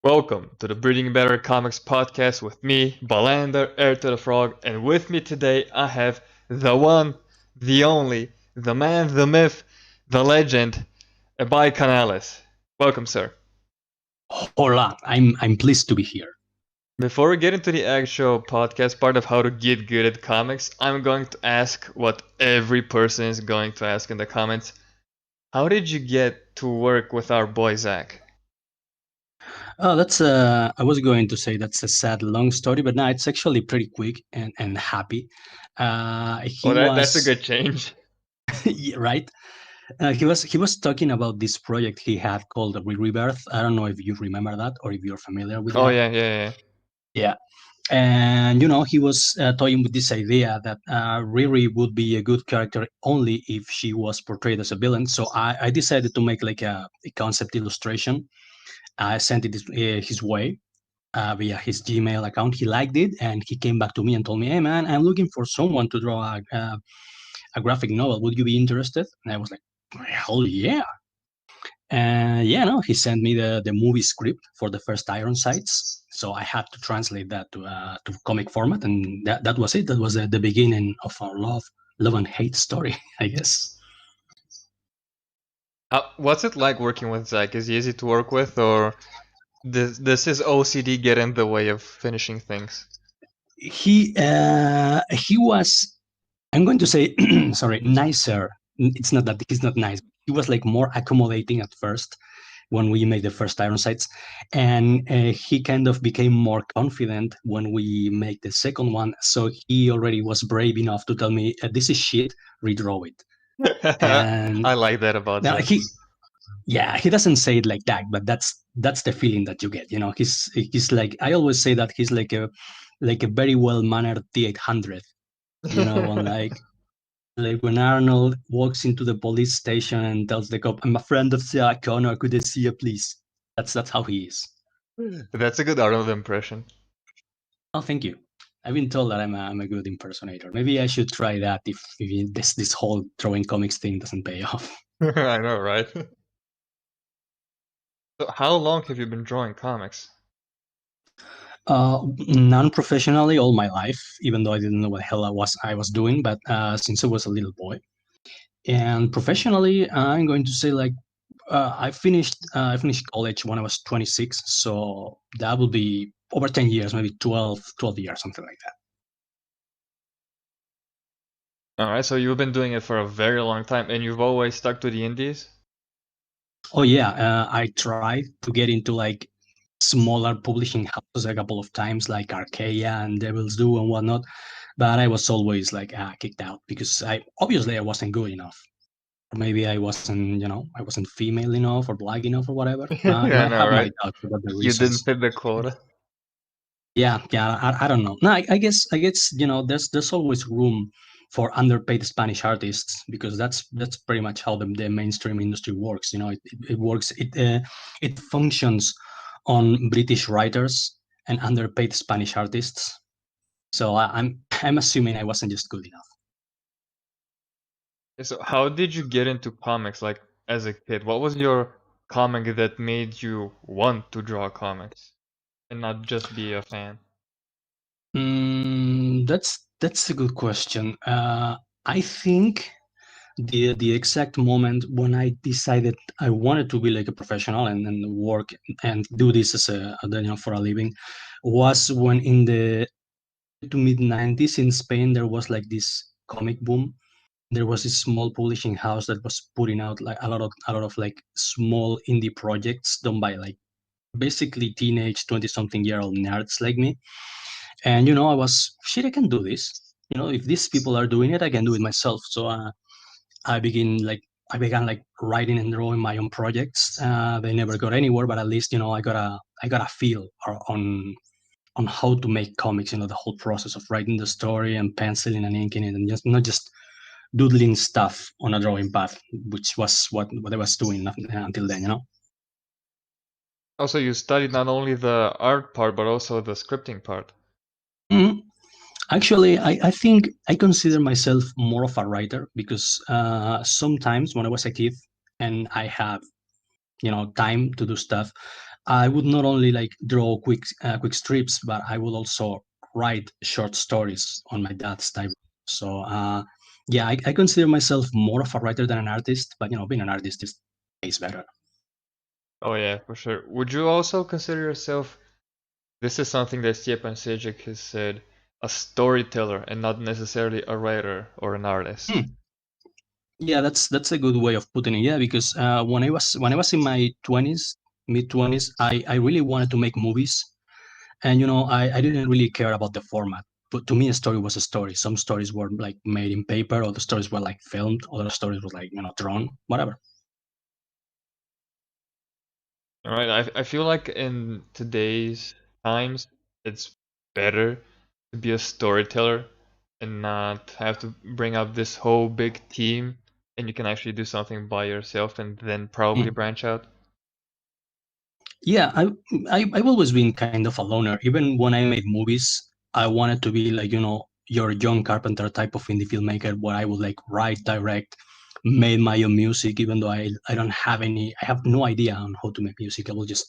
Welcome to the Breeding Better Comics podcast with me, Balander, Heir to the Frog, and with me today I have the one, the only, the man, the myth, the legend, Ibai Canales. Welcome, sir. Hola, I'm pleased to be here. Before we get into the actual podcast part of how to get good at comics, I'm going to ask what every person is going to ask in the comments. How did you get to work with our boy Zach? Oh, I was going to say that's a sad, long story, but no, it's actually pretty quick and happy. He Oh, that's a was good change. yeah, right. He was talking about this project he had called Rebirth. I don't know if you remember that or if you're familiar with Oh that. yeah. Yeah, and he was toying with this idea that Riri would be a good character only if she was portrayed as a villain. So I decided to make like a concept illustration. I sent it his way via his Gmail account. He liked it, and he came back to me and told me, "Hey, man, I'm looking for someone to draw a graphic novel. Would you be interested?" And I was like, "Hell yeah!" And yeah, no, he sent me the movie script for the first Iron Sights. So I had to translate that to comic format, and that was it. That was the beginning of our love and hate story, I guess. What's it like working with Zach? Is he easy to work with, or does his OCD get in the way of finishing things? He was, I'm going to say, sorry, nicer. It's not that he's not nice. He was like more accommodating at first when we made the first Iron Sights, and he kind of became more confident when we made the second one. So he already was brave enough to tell me, "This is shit. Redraw it." And I like that about now Zach. yeah, he doesn't say it like that, but that's the feeling that you get. He's like, I always say that he's like a very well mannered T800. And like when Arnold walks into the police station and tells the cop, "I'm a friend of Sarah Connor, could I see you, please?" That's how he is. That's a good Arnold impression. Oh, thank you. I've been told that I'm a good impersonator. Maybe I should try that if this whole drawing comics thing doesn't pay off. I know, right? So how long have you been drawing comics? Non-professionally all my life, even though I didn't know what the hell I was doing, but since I was a little boy. And professionally, I'm going to say like I finished college when I was 26, so that would be over 10 years, maybe 12 years, something like that. All right, so you've been doing it for a very long time, and you've always stuck to the indies? Oh yeah, I tried to get into like smaller publishing houses a couple of times, like Archaea and Devil's Due and whatnot, but I was always like kicked out because I wasn't good enough. Or maybe I wasn't female enough or black enough or whatever. Yeah, I I know, have my right? doubts about the You didn't reasons. fit the quota. Yeah, I don't know. No, I guess there's always room for underpaid Spanish artists because that's pretty much how the mainstream industry works. It works. It functions on British writers and underpaid Spanish artists. So I'm assuming I wasn't just good enough. So how did you get into comics, like as a kid? What was your comic that made you want to draw comics and not just be a fan? That's a good question. I think the exact moment when I decided I wanted to be like a professional and work and do this as for a living was when in the to mid 90s in Spain there was like this comic boom. There was a small publishing house that was putting out like a lot of like small indie projects done by like basically teenage 20 something year old nerds like me. And I was shit, I can do this. If these people are doing it, I can do it myself. So I began like writing and drawing my own projects. They never got anywhere, but at least I got a feel on how to make comics. The whole process of writing the story and penciling and inking it, and just not just doodling stuff on a drawing pad, which was what I was doing until then. Also, you studied not only the art part, but also the scripting part. Mhm. Actually, I think I consider myself more of a writer because sometimes when I was a kid and I have time to do stuff, I would not only like draw quick strips, but I would also write short stories on my dad's type. So yeah, I consider myself more of a writer than an artist, but being an artist is pays better. Oh yeah, for sure. Would you also consider yourself, this is something that Stepan Sejic has said, a storyteller and not necessarily a writer or an artist? Hmm. Yeah, that's a good way of putting it. Yeah, because when I was in my 20s, mid 20s, I really wanted to make movies, and I didn't really care about the format. But to me, a story was a story. Some stories were like made in paper, other stories were like filmed, other stories were like drawn, whatever. All right, I feel like in today's times, it's better to be a storyteller and not have to bring up this whole big team, and you can actually do something by yourself and then probably Mm. branch out. Yeah, I've always been kind of a loner. Even when I made movies, I wanted to be like your John Carpenter type of indie filmmaker, where I would like write, direct, made my own music. Even though I don't have any, I have no idea on how to make music. I will just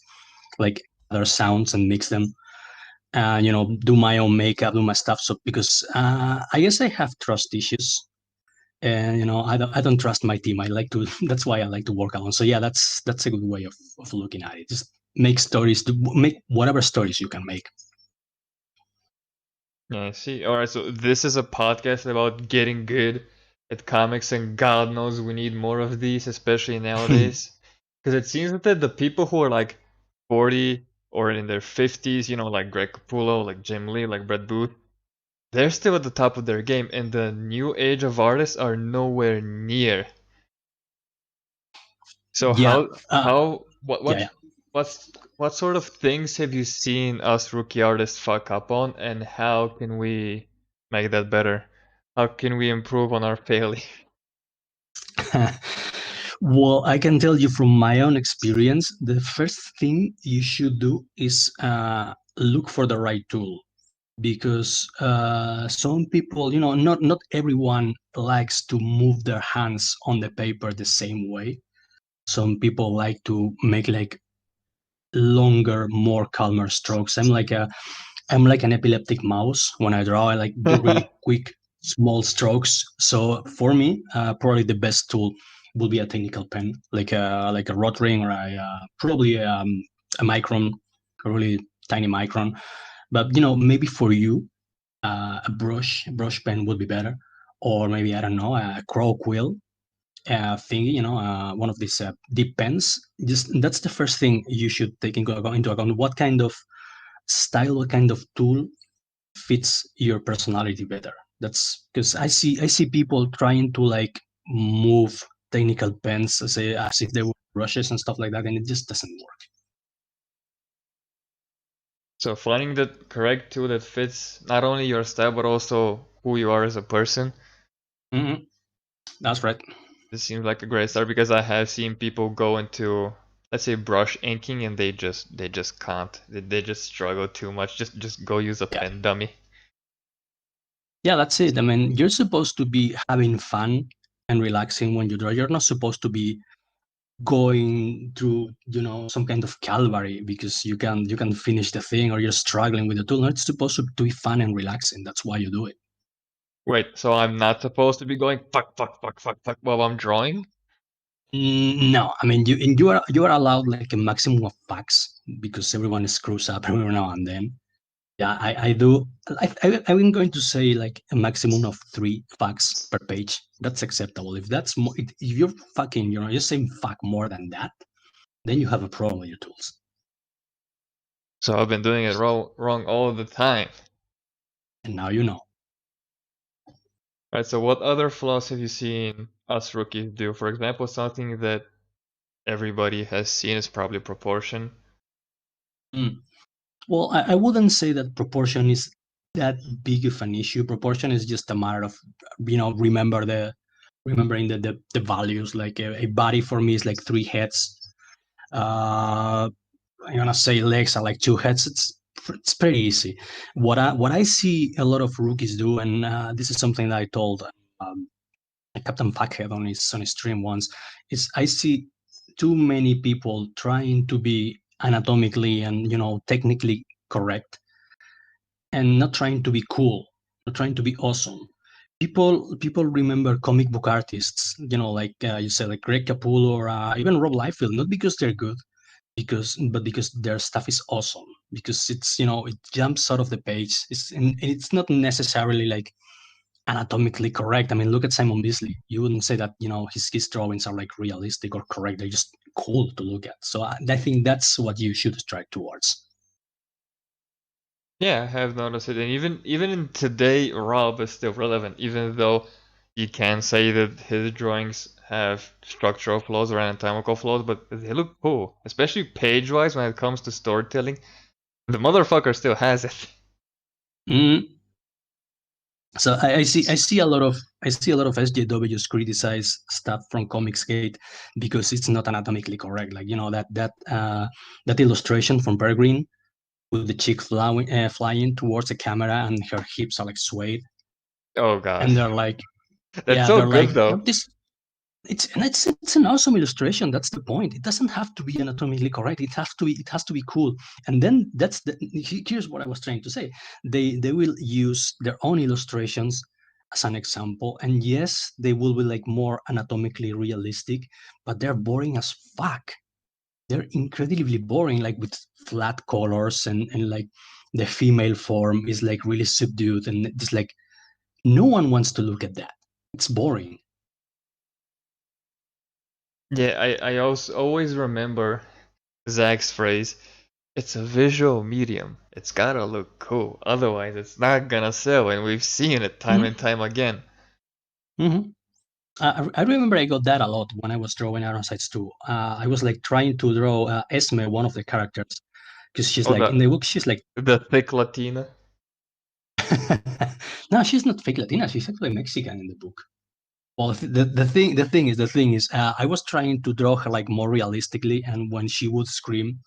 like other sounds and mix them, and do my own makeup, do my stuff. So because I guess I have trust issues, and I don't trust my team. I like to that's why I like to work alone. So yeah, that's a good way of looking at it. Just make stories, to make whatever stories you can make. Yeah, I see. All right, so this is a podcast about getting good at comics, and God knows we need more of these, especially nowadays. Because it seems that the people who are like 40 or in their 50s, like Greg Capullo, like Jim Lee, like Brett Booth, they're still at the top of their game, and the new age of artists are nowhere near. So Yeah, what yeah, yeah. what sort of things have you seen us rookie artists fuck up on, and how can we make that better? How can we improve on our failure? Well, I can tell you from my own experience, the first thing you should do is look for the right tool, because some people, not everyone likes to move their hands on the paper the same way. Some people like to make like longer, more calmer strokes. I'm like an epileptic mouse. When I draw, I like do really quick, small strokes. So for me, probably the best tool would be a technical pen, like a rod ring, or probably a micron, a really tiny micron. But maybe for you, a brush pen would be better, or maybe I don't know, a crow quill thingy, one of these deep pens. Just that's the first thing you should take into account. What kind of style, what kind of tool fits your personality better. That's because I see people trying to like move technical pens as if they were brushes and stuff like that, and it just doesn't work. So finding the correct tool that fits not only your style but also who you are as a person, Hmm. That's right. this seems like a great start because I have seen people go into, let's say, brush inking, and they just can't. They just struggle too much. Just go use a Yeah, pen, dummy. yeah, that's it. I mean, you're supposed to be having fun and relaxing when you draw. You're not supposed to be going through some kind of calvary because you can finish the thing, or you're struggling with the tool. No, it's supposed to be fun and relaxing. That's why you do it. Wait, so I'm not supposed to be going fuck, fuck, fuck, fuck, fuck while I'm drawing? No, I mean you are allowed like a maximum of facts, because everyone screws up every now and then. Yeah, I do. I'm going to say like a maximum of 3 facts per page. That's acceptable. If that's more, if you're fucking, you're saying fuck more than that, then you have a problem with your tools. So I've been doing it wrong all the time. And now you know. Right, so what other flaws have you seen us rookies do? For example, something that everybody has seen is probably proportion. Mm. Well, I wouldn't say that proportion is that big of an issue. Proportion is just a matter of remembering the values. Like a body for me is like 3 heads. I'm gonna say legs are like 2 heads. It's pretty easy. What I see a lot of rookies do, and this is something that I told um, Captain Fuckhead on his stream once, is I see too many people trying to be anatomically and technically correct, and not trying to be cool, not trying to be awesome. People remember comic book artists, like you said, like Greg Capullo or even Rob Liefeld, not because they're good, but because their stuff is awesome, because it's it jumps out of the page. And it's not necessarily like anatomically correct. I mean, look at Simon Beasley. You wouldn't say that his drawings are like realistic or correct. They're just cool to look at. So I think that's what you should strive towards. Yeah, I have noticed it, and even in today, Rob is still relevant, even though you can say that his drawings have structural flaws or anatomical flaws, but they look cool, especially page-wise when it comes to storytelling. The motherfucker still has it. Mm. So I see a lot of SJWs criticize stuff from Comicsgate because it's not anatomically correct. Like that illustration from Peregrine with the chick flying towards the camera and her hips are like swayed, Oh god, and they're like, that's yeah, so they're like, good though. "Oh, this it's an awesome illustration. That's the point. It doesn't have to be anatomically correct. It has to be cool. And then here's what I was trying to say. They will use their own illustrations as an example, and yes, they will be like more anatomically realistic, but they're boring as fuck. They're incredibly boring, like with flat colors, and like the female form is like really subdued, and it's like no one wants to look at that. It's boring. Yeah, I also always remember Zach's phrase, it's a visual medium. It's gotta look cool, otherwise it's not gonna sell, and we've seen it time and Mm-hmm. time again. Mm-hmm. I remember I got that a lot when I was drawing Ironsides too. I was like trying to draw Esme, one of the characters, because she's Oh, like in the book. She's like, the thick Latina. no, she's not fake Latina. She's actually Mexican in the book. Well, the thing is, I was trying to draw her like more realistically, and when she would scream,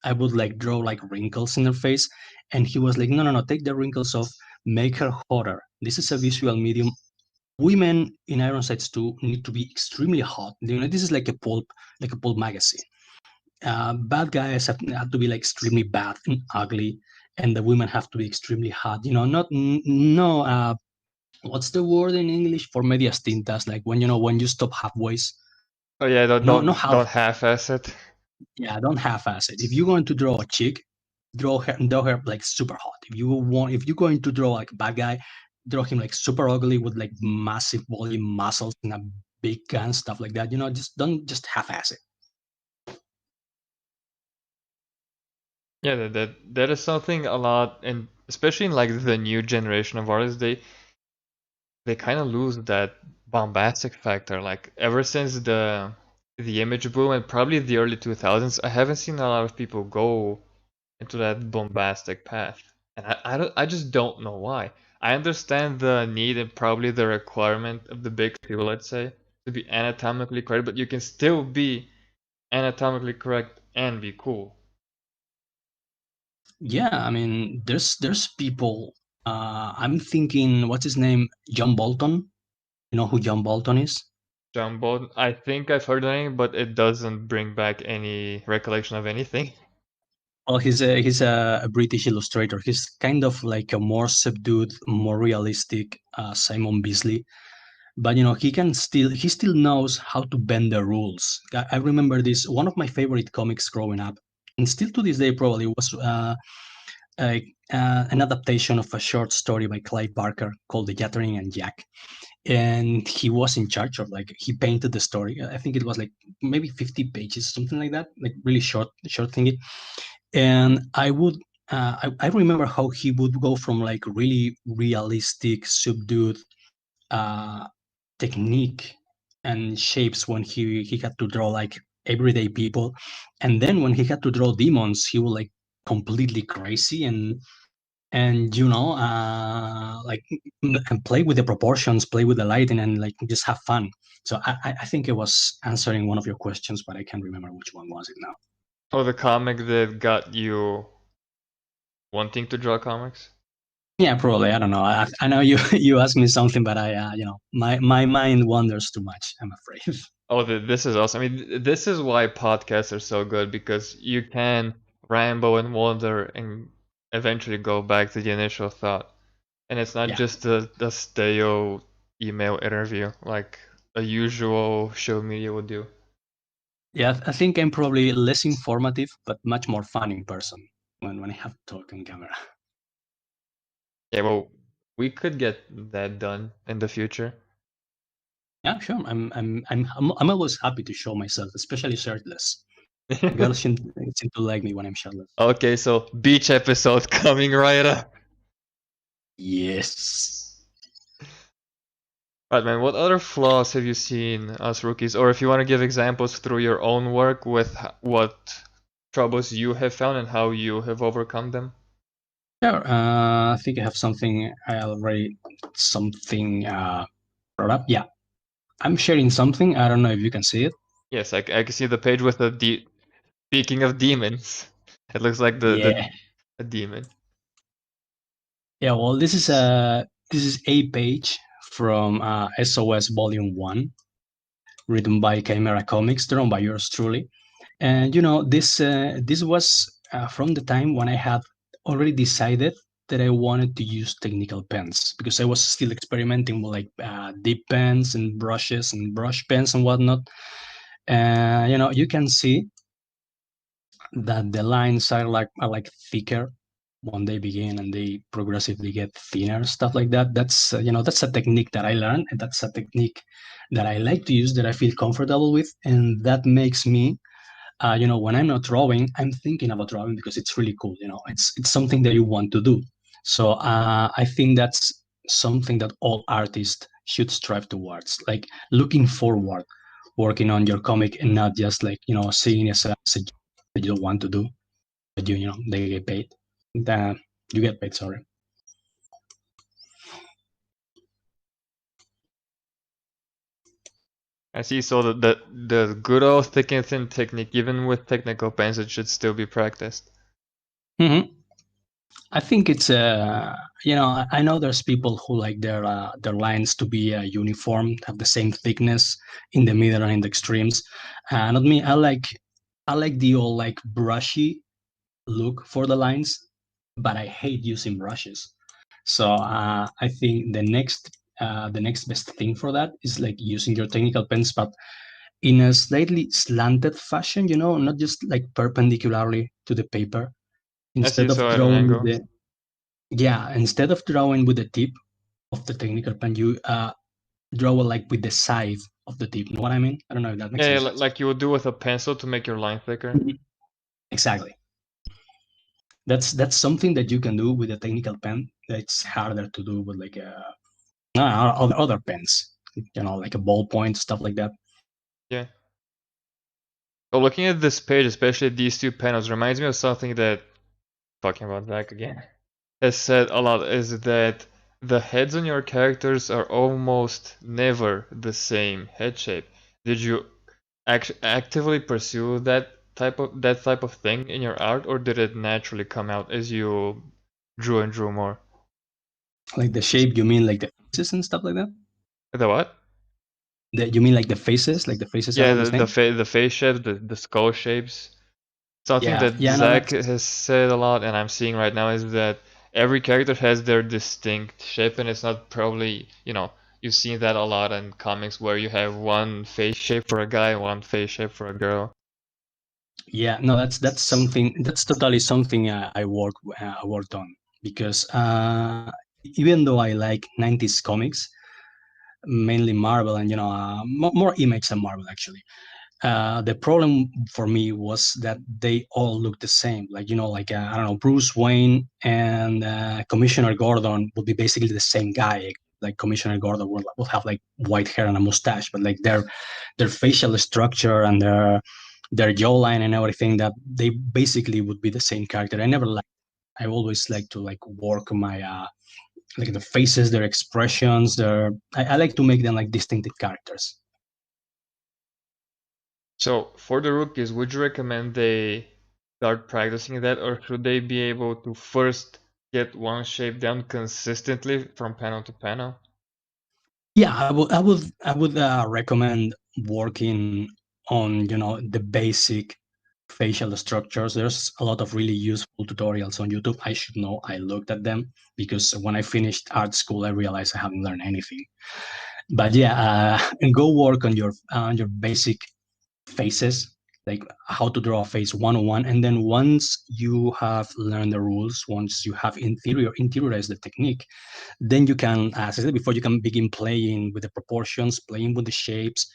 I would like draw like wrinkles in her face, and he was like, no, no, no, take the wrinkles off, make her hotter. This is a visual medium. Women in Ironsides 2 need to be extremely hot. This is like a pulp magazine. Bad guys have to be like extremely bad and ugly, and the women have to be extremely hot. Not no. What's the word in English for medias tintas? Like when you stop halfway. Oh yeah, don't No, no don't, half. don't half-ass it. Yeah, don't half-ass it. If you're going to draw a chick, draw her like super hot. If you're going to draw like a bad guy, draw him like super ugly with like massive volume muscles and a big gun, stuff like that. Just don't just half-ass it. Yeah, that is something a lot, and especially in like the new generation of artists, they kind of lose that bombastic factor. Like ever since the image boom and probably the early 2000s, I haven't seen a lot of people go into that bombastic path, and I just don't know why. I understand the need and probably the requirement of the big two, let's say, to be anatomically correct, but you can still be anatomically correct and be cool. Yeah, I mean, there's people. I'm thinking, what's his name? John Bolton. You know who John Bolton is? Jumbo, I think I've heard the name, but it doesn't bring back any recollection of anything. Well, he's a British illustrator. He's kind of like a more subdued, more realistic Simon Beasley. But he still knows how to bend the rules. I remember this, one of my favorite comics growing up, and still to this day probably was an adaptation of a short story by Clive Barker called The Gathering and Jack. And he was in charge of, like, he painted the story. I think it was like maybe 50 pages, something like that, like really short thingy. And I remember how he would go from like really realistic, subdued uh, technique and shapes when he had to draw like everyday people, and then when he had to draw demons, he would like completely crazy and like and play with the proportions, play with the lighting, and like just have fun. So I think it was answering one of your questions, but I can't remember which one was it now. Oh, the comic that got you wanting to draw comics? Yeah, probably. I don't know. I know you you asked me something, but I my mind wanders too much. I'm afraid. Oh, this is awesome. I mean, this is why podcasts are so good because you can ramble and wander and eventually go back to the initial thought. And it's not Yeah, just the stale email interview like a usual show media would do. yeah. I think I'm probably less informative, but much more fun in person when I have to talk on camera. Yeah, well, we could get that done in the future. Yeah, sure. I'm always happy to show myself, especially shirtless. Girls seem to like me when I'm shirtless. Okay, so beach episode coming right up. Yes. Right, man, what other flaws have you seen as rookies? Or if you want to give examples through your own work with what troubles you have found and how you have overcome them? Sure. I think I have something. I already something brought up. Yeah, I'm sharing something. I don't know if you can see it. Yes, I can see the page with the speaking of demons. It looks like the Yeah. a demon. Yeah. Well, this is a page from SOS Volume One, written by Chimera Comics, drawn by yours truly. And this was from the time when I had already decided that I wanted to use technical pens because I was still experimenting with like dip pens and brushes and brush pens and whatnot. You can see that the lines are like thicker when they begin and they progressively get thinner, stuff like that. That's a technique that I learned, and that's a technique that I like to use, that I feel comfortable with, and that makes me when I'm not drawing, I'm thinking about drawing because it's really cool. It's something that you want to do. So I think that's something that all artists should strive towards, like looking forward, working on your comic, and not just like seeing it as a job that you don't want to do, but they get paid. That you get paid. Sorry. I see. So the good old thick and thin technique, even with technical pens, it should still be practiced. hmm I think it's I know there's people who like their lines to be uniform, have the same thickness in the middle and in the extremes. Not me. I like the old like brushy look for the lines, but I hate using brushes. So I think the next best thing for that is like using your technical pens, but in a slightly slanted fashion. Not just like perpendicularly to the paper. I see. Instead of So at an drawing with angle. the Yeah, instead of drawing with the tip of the technical pen, you draw it like with the side of the tip. You know what I mean? I don't know if that makes Yeah, any yeah, sense. like you would do with a pencil to make your line thicker. Mhm. Exactly. That's something that you can do with a technical pen. That's harder to do with like other pens. Like a ballpoint, stuff like that. Yeah. But looking at this page, especially these two panels, reminds me of something that talking about Zach again has said a lot is that the heads on your characters are almost never the same head shape. Did you actively pursue that type of thing in your art, or did it naturally come out as you drew and drew more? Like the shape, you mean like the faces and stuff like that? The what? You mean like the faces are Yeah, all the the same? the face shapes, the skull shapes. Something Yeah, that yeah, no, Zach that's has said a lot, and I'm seeing right now, is that every character has their distinct shape, and it's not probably, you've seen that a lot in comics where you have one face shape for a guy, one face shape for a girl. Yeah, no, that's totally something I worked on because even though I like 90s comics, mainly Marvel and more Image than Marvel actually. The problem for me was that they all look the same. Like like I don't know, Bruce Wayne and Commissioner Gordon would be basically the same guy. Like Commissioner Gordon would have like white hair and a mustache, but like their facial structure and their jawline and everything, that they basically would be the same character. I always like to like work my like the faces, their expressions, I like to make them like distinctive characters. So for the rookies, would you recommend they start practicing that, or should they be able to first get one shape down consistently from panel to panel? Yeah, I would recommend working on the basic facial structures. There's a lot of really useful tutorials on YouTube. I should know. I looked at them because when I finished art school, I realized I haven't learned anything. But yeah, and go work on your basic faces, like how to draw a face 101. And then once you have learned the rules, once you have interiorized the technique, then you can, as I said before, you can begin playing with the proportions, playing with the shapes,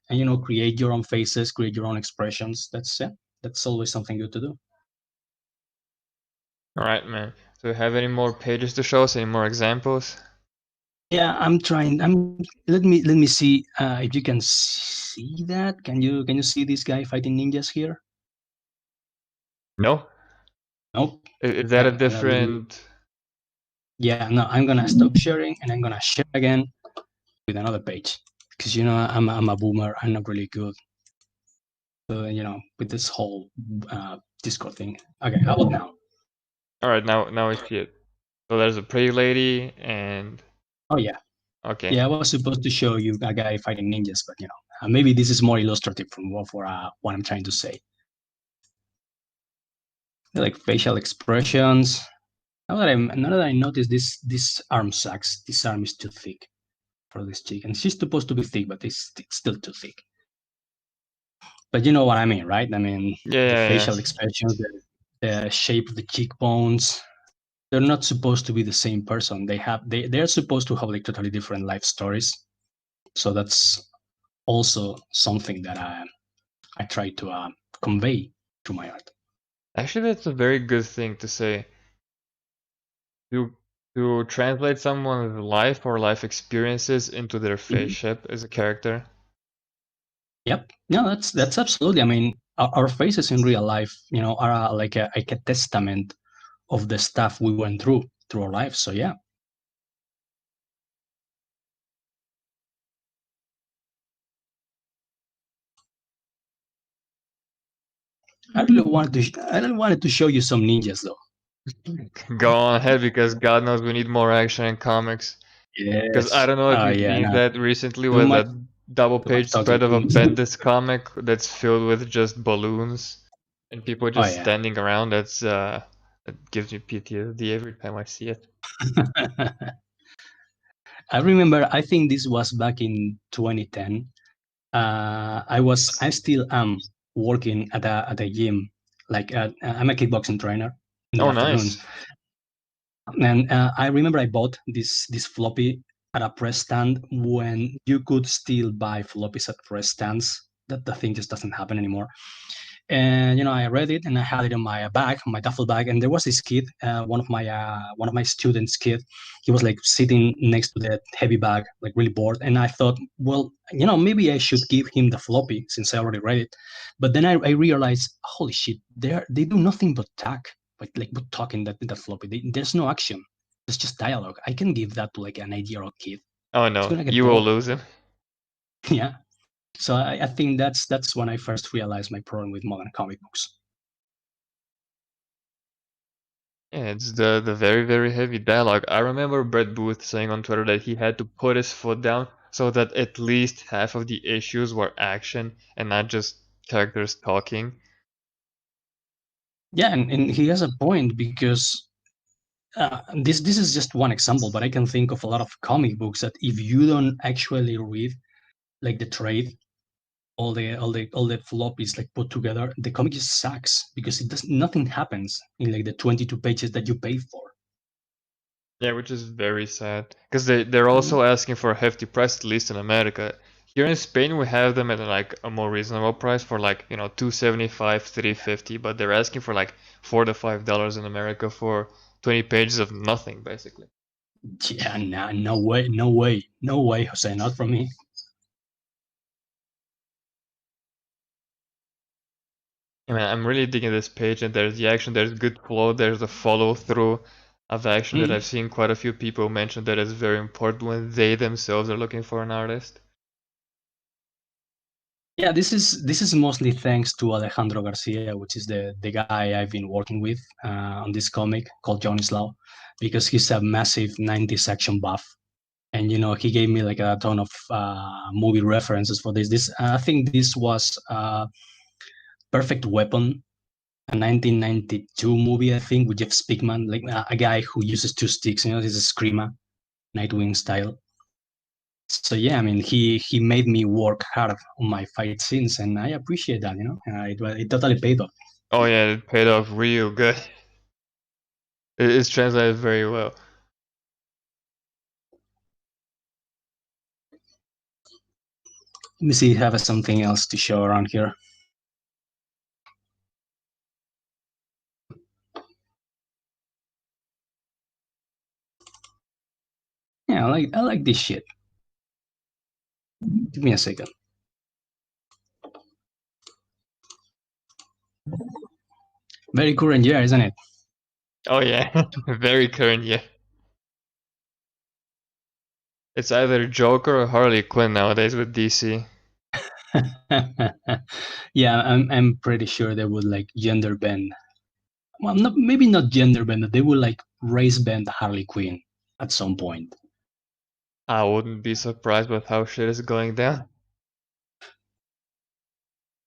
and create your own faces, create your own expressions. That's always something good to do. Alright, man. So, have any more pages to show us? Any more examples? Yeah, I'm trying. Let me see if you can see that. Can you see this guy fighting ninjas here? No? Nope. Is that a Okay, let me. different. Yeah, no, I'm gonna stop sharing and I'm gonna share again with another page because I'm a boomer. I'm not really good, with this whole Discord thing. Okay, how about now? Alright, now I see it. So, there's a pretty lady and. Oh yeah, Okay. yeah. I was supposed to show you a guy fighting ninjas, but maybe this is more illustrative for what I'm trying to say. Like facial expressions. Now that I notice this arm sucks. This arm is too thick for this chick, and she's supposed to be thick, but it's still too thick. But you know what I mean, right? I mean, Yeah, the yeah, yeah. facial expressions, the shape of the cheekbones, they're not supposed to be the same person. They're supposed to have like totally different life stories. So that's also something that I try to convey to my art. Actually, that's a very good thing to say. To to translate someone's life or life experiences into their face Mhm. shape as a character. Yep. No, that's absolutely. I mean, our faces in real life, are like a testament of the stuff we went through our lives. So yeah. I really wanted to show you some ninjas though. Go on ahead because God knows we need more action in comics. Because I Yes. don't know if Oh you've yeah. seen No. that recently Too with much. that double Too much page talking. spread of Too a much talking. Bendis comic that's filled with just balloons and people Oh just yeah. standing around. That gives me PTSD every time I see it. I remember. I think this was back in 2010. I still am working at a gym. Like I'm a kickboxing trainer in the Oh, afternoons. nice. And I remember I bought this floppy at a press stand when you could still buy floppies at press stands. That the thing just doesn't happen anymore. And I read it and I had it in my bag, my duffel bag. And there was this kid, one of my students' kid. He was like sitting next to the heavy bag, like really bored. And I thought, well, maybe I should give him the floppy since I already read it. But then I realized, holy shit, they do nothing but talk, but talking that floppy. There's no action. It's just dialogue. I can give that to like an 8-year-old kid. Oh It's no, gonna get you will bored. lose him. Yeah. So I think that's when I first realized my problem with modern comic books. Yeah, it's the very heavy dialogue. I remember Brett Booth saying on Twitter that he had to put his foot down so that at least half of the issues were action and not just characters talking. Yeah, and he has a point because this is just one example, but I can think of a lot of comic books that if you don't actually read like the trade, all the floppies like put together, the comic just sucks because it does nothing happens in like the 22 pages that you pay for. Yeah, which is very sad because they're Mhm. also asking for a hefty price, at least in America. Here in Spain, we have them at like a more reasonable price for like 275, 350, but they're asking for like $4 to $5 in America for 20 pages of nothing, basically. Yeah, no, no way, no way, no way, Jose, not from me. I mean, I'm really digging this page, and there's the action, there's good flow, there's a follow through of action that Mhm. I've seen quite a few people mention that is very important when they themselves are looking for an artist. Yeah, this is mostly thanks to Alejandro Garcia, which is the guy I've been working with on this comic called Johnny Slow, because he's a massive 90s action buff, and he gave me like a ton of movie references for this. I think this was Perfect Weapon, a 1992 movie, I think, with Jeff Speakman, like a guy who uses two sticks. He's a screamer, Nightwing style. So yeah, I mean, he made me work hard on my fight scenes, and I appreciate that. It totally paid off. Oh yeah, it paid off real good. It's translated very well. Let me see if I have something else to show around here. Yeah, I like this shit. Give me a second. Very current year, isn't it? Oh yeah, very current, yeah. It's either Joker or Harley Quinn nowadays with DC. Yeah, I'm pretty sure they would like gender bend. Well, maybe not gender bend. They would like race bend Harley Quinn at some point. I wouldn't be surprised with how shit is going down.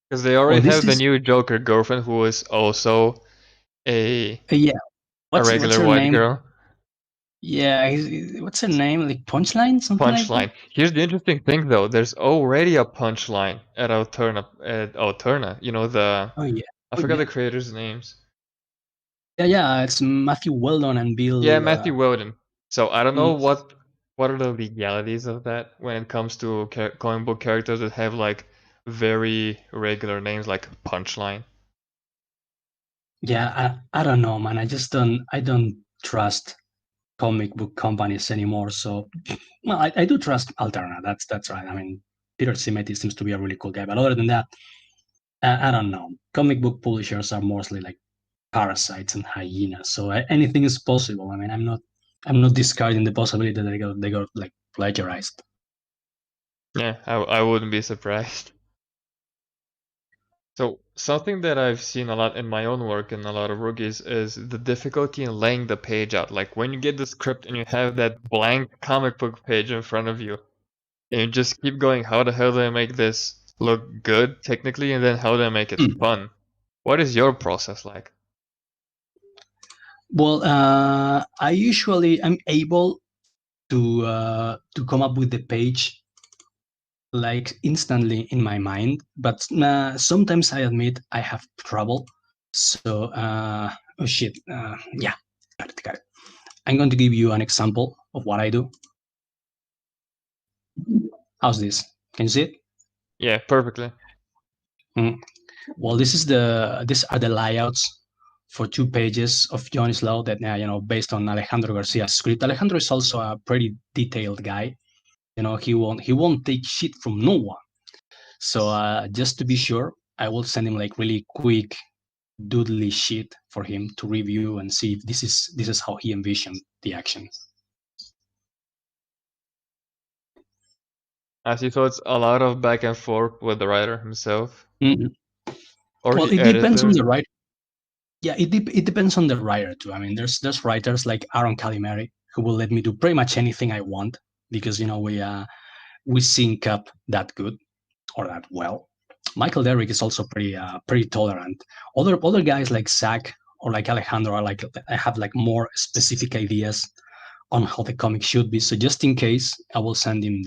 Because they Oh, already this have the is new Joker girlfriend who is also a yeah. a What's regular her white name? girl. Yeah, what's her name? Like Punchline, something like that. Punchline. Here's the interesting thing though, there's already a punchline at Alterna. You know the Oh yeah. I Oh forgot yeah. the creators' names. Yeah. It's Matthew Weldon and Yeah, Bill. Matthew Weldon. So I don't know Mm, what are the legalities of that when it comes to comic book characters that have like very regular names like Punchline. yeah, I don't know, man. I don't trust comic book companies anymore. So, well, I do trust Alterna. That's right. I mean, Peter Simeti seems to be a really cool guy, but other than that, I don't know. Comic book publishers are mostly like parasites and hyenas. So anything is possible. I mean, I'm not discarding the possibility that they got like plagiarized. Yeah, I wouldn't be surprised. So something that I've seen a lot in my own work and a lot of rookies is the difficulty in laying the page out. Like when you get the script and you have that blank comic book page in front of you, and you just keep going, how the hell do I make this look good technically, and then how do I make it Hmm. fun? What is your process like? Well, I usually am able to come up with the page like instantly in my mind, but sometimes I admit I have trouble. So, oh shit, yeah, got it. I'm going to give you an example of what I do. How's this? Can you see it? Yeah, perfectly. Mm. Well, these are the layouts for two pages of Johnny's Law that based on Alejandro Garcia's script. Alejandro is also a pretty detailed guy. He won't take shit from no one. So just to be sure, I will send him like really quick doodly shit for him to review and see if this is how he envisioned the action. I see, so it's a lot of back and forth with the writer himself Mhm. or Well, the it depends on editor. the writer. Yeah, it depends on the writer too. I mean, there's writers like Aaron Calimeri who will let me do pretty much anything I want because we sync up that good or that well. Michael Derrick is also pretty tolerant. Other guys like Zach or like Alejandro are like I have like more specific ideas on how the comic should be. So just in case, I will send them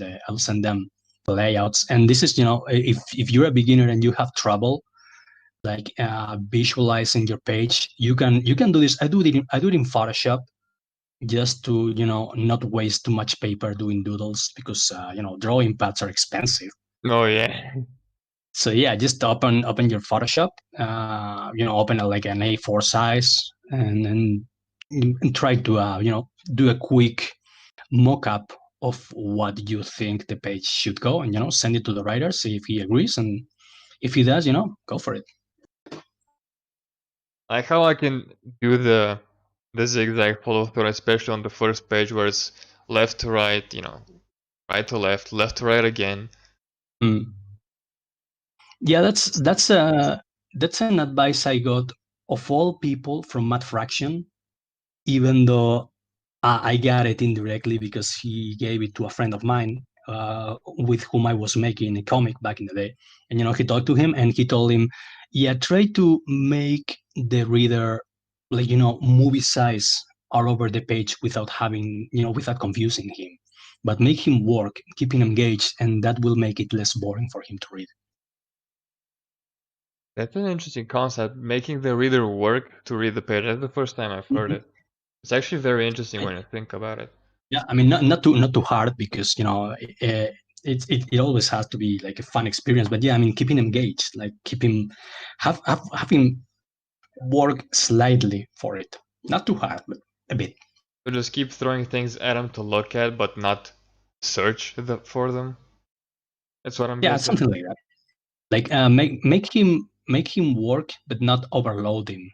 the layouts. And this is if you're a beginner and you have trouble like visualizing your page, you can do this. I do it in Photoshop just to not waste too much paper doing doodles because drawing pads are expensive. Oh yeah. So yeah, just open your Photoshop, open like an A4 size, and try to do a quick mock-up of what you think the page should go, and send it to the writer, see if he agrees, and if he does, go for it. Like how I can do the zigzag follow through, especially on the first page where it's left to right, right to left, left to right again. Mm. Yeah, that's an advice I got of all people from Matt Fraction, even though I got it indirectly because he gave it to a friend of mine with whom I was making a comic back in the day. And he talked to him and he told him, "Yeah, try to make the reader like movie size all over the page without having without confusing him, but make him work, keep him engaged, and that will make it less boring for him to read." That's an interesting concept, making the reader work to read the page. That's the first time I've heard Mhm. it. It's actually very interesting when you think about it. Yeah, I mean, not too hard because it always has to be like a fun experience. But yeah, I mean, keep him engaged, like keep him have him work slightly for it, not too hard, but a bit. So just keep throwing things at him to look at, but not search for them. That's what I'm Yeah, guessing. something like that. Like make him work, but not overload him.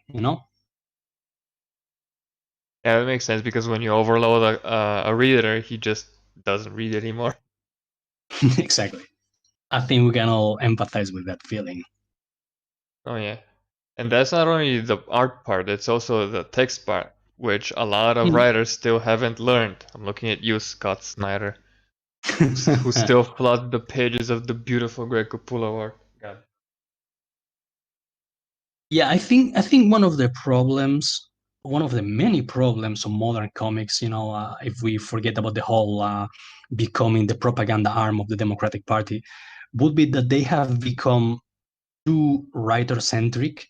Yeah, that makes sense because when you overload a reader, he just doesn't read anymore. Exactly. I think we can all empathize with that feeling. Oh yeah. And that's not only the art part, it's also the text part, which a lot of Mm. writers still haven't learned. I'm looking at you, Scott Snyder, who still flood the pages of the beautiful Greg Capullo work. God. Yeah, I think one of the many problems of modern comics, if we forget about the whole becoming the propaganda arm of the Democratic Party, would be that they have become too writer-centric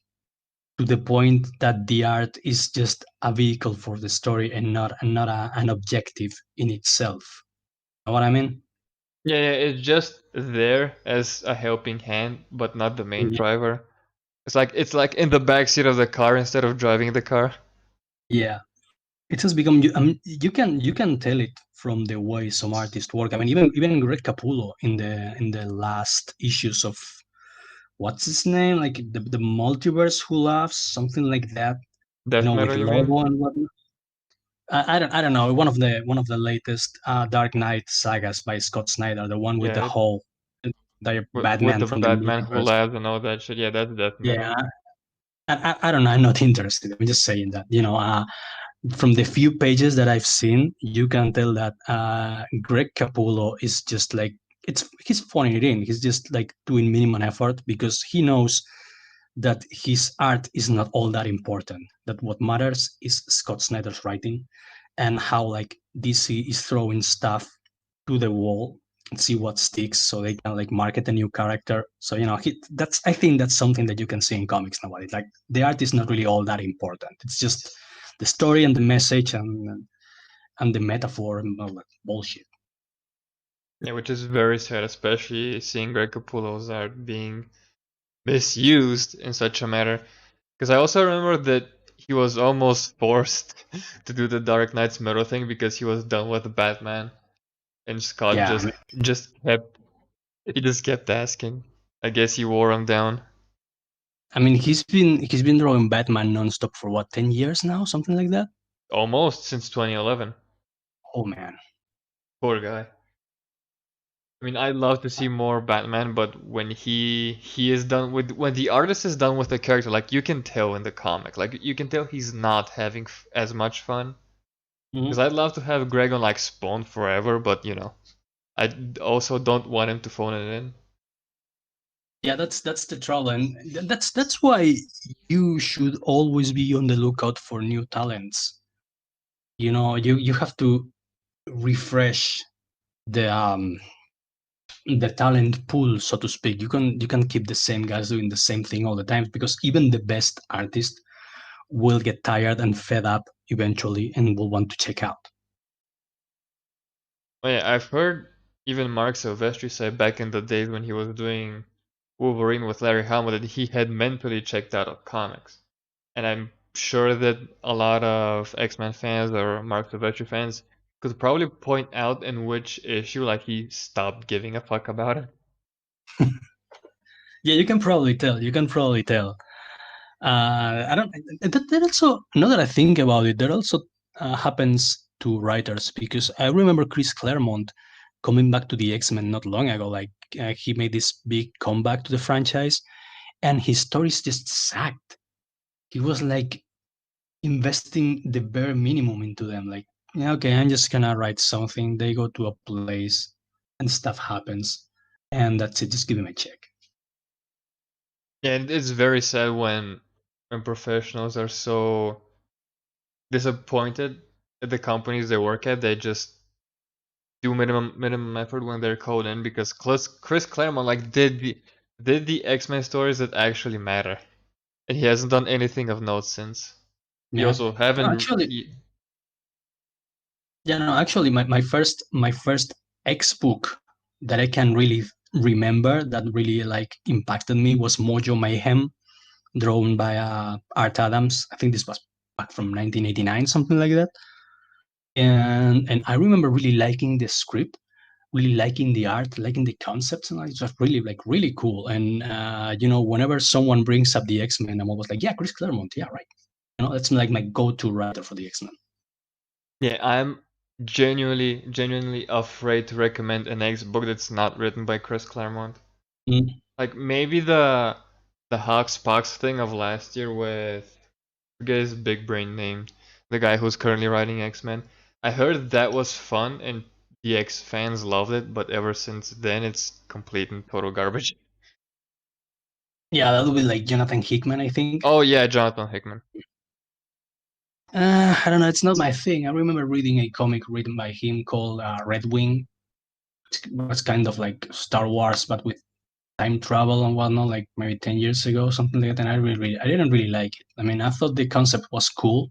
to the point that the art is just a vehicle for the story and not an objective in itself. Know what I mean? Yeah, it's just there as a helping hand, but not the main Yeah. driver. It's like in the backseat of the car instead of driving the car. Yeah. It has become you can tell it from the way some artists work. I mean, even Greg Capullo in the last issues of what's his name, like the multiverse who laughs, something like that. Death With metal, you mean? Lobo and whatnot. I don't know, one of the latest Dark Knight sagas by Scott Snyder, the one with the Yeah, whole entire with Batman the from the Batman who multiverse. laughs and all that shit. Yeah, that's death metal. Yeah, I don't know. I'm not interested. I'm just saying that from the few pages that I've seen, you can tell that Greg Capullo is just like he's phoning it in. He's just like doing minimum effort because he knows that his art is not all that important. That what matters is Scott Snyder's writing and how like DC is throwing stuff to the wall and see what sticks so they can like market a new character. So that's I think that's something that you can see in comics nowadays. Like the art is not really all that important. It's just the story and the message and the metaphor and all that bullshit. Yeah, which is very sad, especially seeing Greg Capullo's art being misused in such a manner. Because I also remember that he was almost forced to do the Dark Knight's Metal thing because he was done with Batman, and Scott Yeah, just kept asking. I guess he wore him down I mean he's been drawing Batman nonstop for what 10 years now, something like that. almost since 2011. Oh man. Poor guy. I mean, I'd love to see more Batman, but when he is done with when the artist is done with the character, like you can tell in the comic, like you can tell he's not having as much fun. Because Mhm. I'd love to have Greg on like Spawn forever, but I also don't want him to phone it in. Yeah, that's the trouble, and that's why you should always be on the lookout for new talents. You have to refresh the um the talent pool, so to speak. You can keep the same guys doing the same thing all the time because even the best artist will get tired and fed up eventually and will want to check out. Oh yeah, I've heard even Mark Silvestri say back in the days when he was doing Wolverine with Larry Hama that he had mentally checked out of comics. And I'm sure that a lot of X-Men fans or Mark Silvestri fans could probably point out in which issue like he stopped giving a fuck about it. Yeah, you can probably tell. You can probably tell. I don't. That also, now that I think about it, that also happens to writers because I remember Chris Claremont coming back to the X-Men not long ago. Like he made this big comeback to the franchise, and his stories just sucked. He was like investing the bare minimum into them. Like, yeah, okay, I'm just gonna write something. They go to a place, and stuff happens, and that's it. Just give him a check. Yeah, and it's very sad when professionals are so disappointed at the companies they work at. They just do minimum effort when they're called in because Chris Claremont like did the X-Men stories that actually matter, and he hasn't done anything of note since. He Yeah. also No, haven't. actually, yeah, no, actually, my first X book that I can really remember that really like impacted me was Mojo Mayhem, drawn by Art Adams. I think this was back from 1989, something like that. And I remember really liking the script, really liking the art, liking the concepts, and it's just really like really cool. And whenever someone brings up the X Men, I'm always like, yeah, Chris Claremont, yeah, right. That's like my go-to writer for the X Men. Yeah, I'm genuinely afraid to recommend an X book that's not written by Chris Claremont. Mm. Like maybe the Hawks Pox thing of last year with I forget his big brain name, the guy who's currently writing X-Men. I heard that was fun and the X fans loved it, but ever since then it's complete and total garbage. Yeah, that would be like Jonathan Hickman, I think. Oh yeah, Jonathan Hickman. I don't know. It's not my thing. I remember reading a comic written by him called Red Wing. It was kind of like Star Wars, but with time travel and whatnot. Like maybe 10 years ago, something like that. And I didn't really like it. I mean, I thought the concept was cool,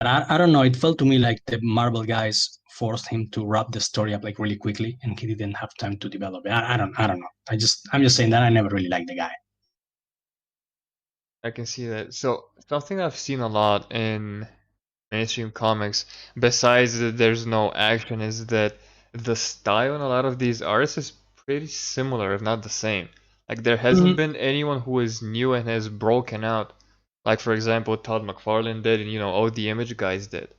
but I don't know. It felt to me like the Marvel guys forced him to wrap the story up like really quickly, and he didn't have time to develop it. I don't know. I'm just saying that I never really liked the guy. I can see that. So something I've seen a lot in mainstream comics, besides that there's no action, is that the style in a lot of these artists is pretty similar, if not the same. Like there hasn't Mhm. been anyone who is new and has broken out. Like for example, Todd McFarlane did, and all the Image guys did.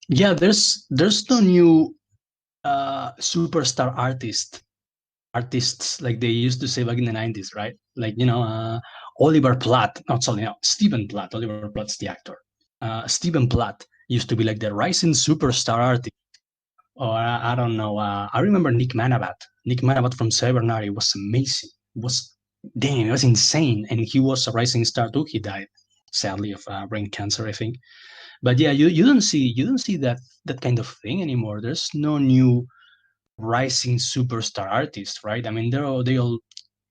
Yeah, there's no new superstar artists like they used to say back in the 90s, right? Like, Oliver Platt, not sorry, no, Stephen Platt. Oliver Platt's the actor. Stephen Platt used to be like the rising superstar artist. Or I don't know. I remember Nick Manabat. Nick Manabat from Cybernaut was amazing. It was insane. And he was a rising star too. He died sadly of brain cancer, I think. But yeah, you don't see that kind of thing anymore. There's no new rising superstar artist, right? I mean, they all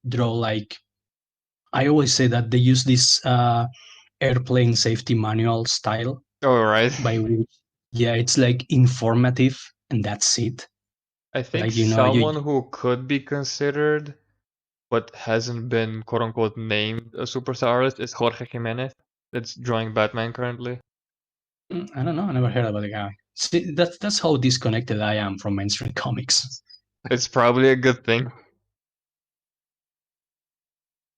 draw like I always say that they use this airplane safety manual style Oh, right. by which, yeah, it's like informative and that's it. I think Like you someone who could be considered but hasn't been quote unquote named a superstar artist is Jorge Jimenez. That's drawing Batman currently. I don't know. I never heard about the guy. See, that's how disconnected I am from mainstream comics. It's probably a good thing.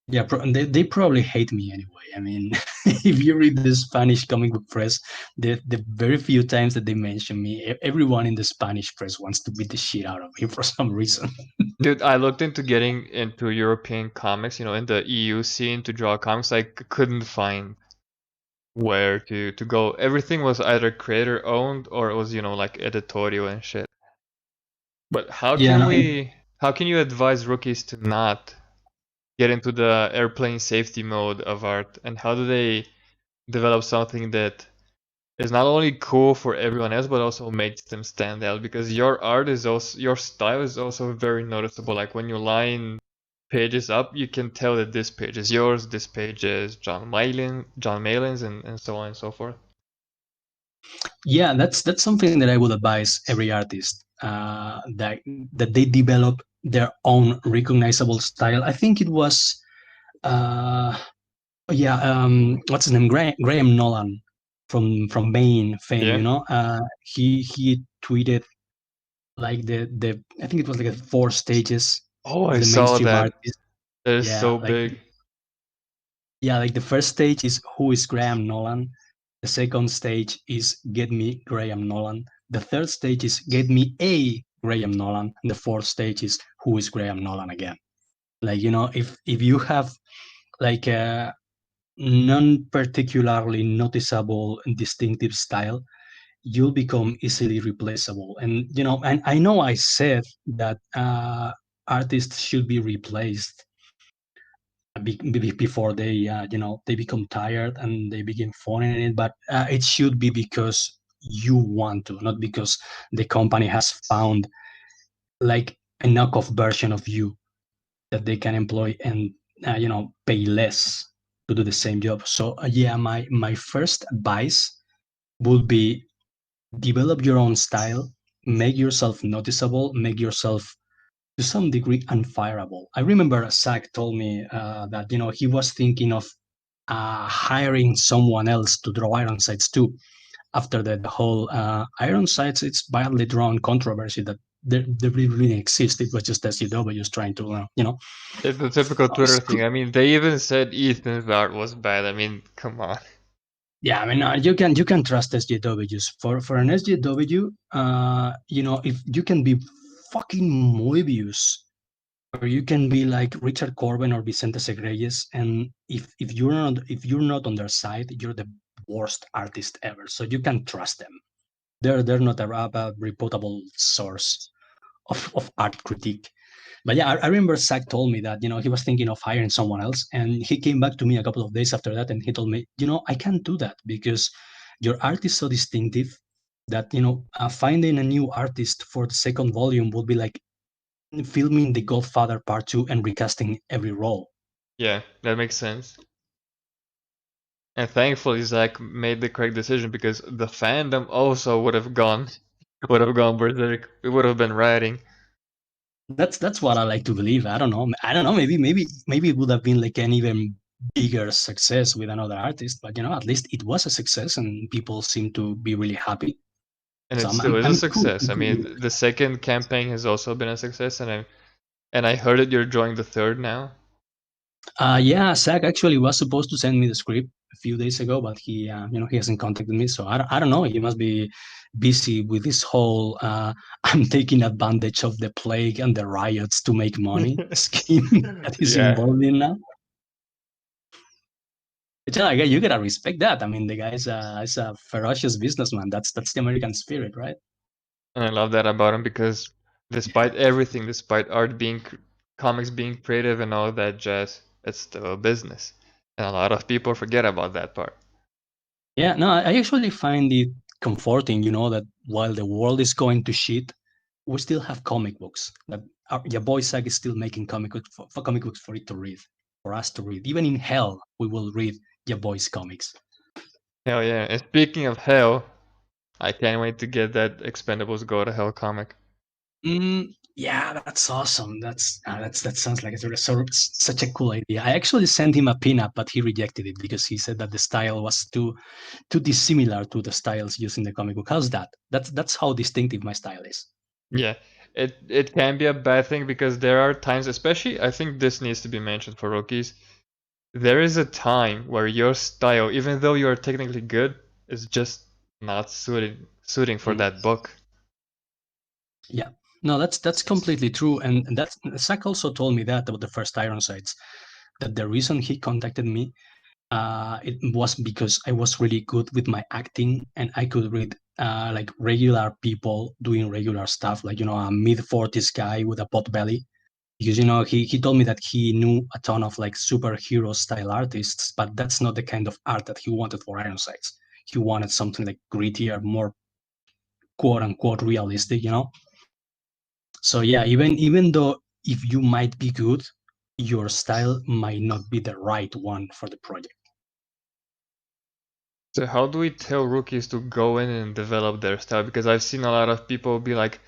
Yeah, they probably hate me anyway. I mean, if you read the Spanish comic book press, the very few times that they mention me, everyone in the Spanish press wants to beat the shit out of me for some reason. Dude, I looked into getting into European comics, in the EU scene to draw comics. I couldn't find where to go. Everything was either creator owned or it was, like editorial and shit. But how Yeah, can no, we how can you advise rookies to not get into the airplane safety mode of art? And how do they develop something that is not only cool for everyone else but also makes them stand out? Because your style is also very noticeable. Like when you line pages up, you can tell that this page is yours, this page is John Malin's, and so on and so forth. yeah, that's something that I would advise every artist that they develop their own recognizable style. I think it was uh, yeah, what's his name? Graham Nolan from Bane fame. Yeah. He tweeted like the I think it was like 4 stages Oh, of I the saw mainstream that. artist. That is Yeah, so big. like the first stage is who is Graham Nolan. The second stage is get me Graham Nolan. The third stage is get me a Graham Nolan. And the fourth stage is who is Graham Nolan again. Like, if you have like a non-particularly noticeable and distinctive style, you'll become easily replaceable. And I know I said that artists should be replaced before they become tired and they begin falling in it, but it should be because you want to, not because the company has found like a knockoff version of you that they can employ and pay less to do the same job. So yeah, my first advice would be develop your own style, make yourself noticeable, make yourself to some degree unfireable. I remember Zach told me that he was thinking of hiring someone else to draw Iron Sights too. After the whole Iron Sights, it's badly drawn controversy that there really didn't exist. It was just SJWs trying to, It's the typical Twitter thing. screw. I mean, they even said Ethan's art was bad. I mean, come on. Yeah, I mean, you can trust SJWs for an SJW. If you can be fucking Moebius, or you can be like Richard Corbin or Vicente Segreyes, and if you're not on their side, you're the worst artist ever. So you can trust them. They're not a reputable source of art critique. But yeah, I remember Zach told me that he was thinking of hiring someone else, and he came back to me a couple of days after that, and he told me, I can't do that because your art is so distinctive that finding a new artist for the second volume would be like filming The Godfather Part 2 and recasting every role. Yeah, that makes sense. And thankfully, Zach made the correct decision because the fandom also would have gone berserk. It would have been rioting. That's what I like to believe. I don't know. I don't know. Maybe it would have been like an even bigger success with another artist, but at least it was a success, and people seem to be really happy. And So it I'm still I'm, is a I'm cool. success. I mean, the second campaign has also been a success, and I heard that you're drawing the third now. Yeah, Zach actually was supposed to send me the script a few days ago, but he hasn't contacted me. So I don't know. He must be busy with this whole I'm taking advantage of the plague and the riots to make money scheme that he's Yeah, involved in now. Which you gotta respect that. I mean, the guy is a ferocious businessman. That's the American spirit, right? and I love that about him because despite everything, despite comics being creative and all that jazz, it's still a business, and a lot of people forget about that part. Yeah, no, I actually find it comforting, that while the world is going to shit, we still have comic books. That your boy Zach is still making for comic books for it to read, for us to read. Even in hell, we will read your boy's comics. Hell yeah! And speaking of hell, I can't wait to get that Expendables Go to Hell comic. Yeah, that's awesome. That sounds like such a cool idea. I actually sent him a pinup, but he rejected it because he said that the style was too dissimilar to the styles used in the comic book. How's that? That's how distinctive my style is. Yeah, it can be a bad thing because there are times, especially I think this needs to be mentioned for rookies. There is a time where your style, even though you are technically good, is just not suiting for Mm. that book. Yeah. No, that's completely true. And that's Zach also told me that about the first Iron Sights, that the reason he contacted me, it was because I was really good with my acting and I could read like regular people doing regular stuff, like a mid-40s guy with a pot belly. Because he told me that he knew a ton of like superhero style artists, but that's not the kind of art that he wanted for Iron Sights. He wanted something like grittier, more quote unquote realistic, So yeah, even though if you might be good, your style might not be the right one for the project. So how do we tell rookies to go in and develop their style? Because I've seen a lot of people be like,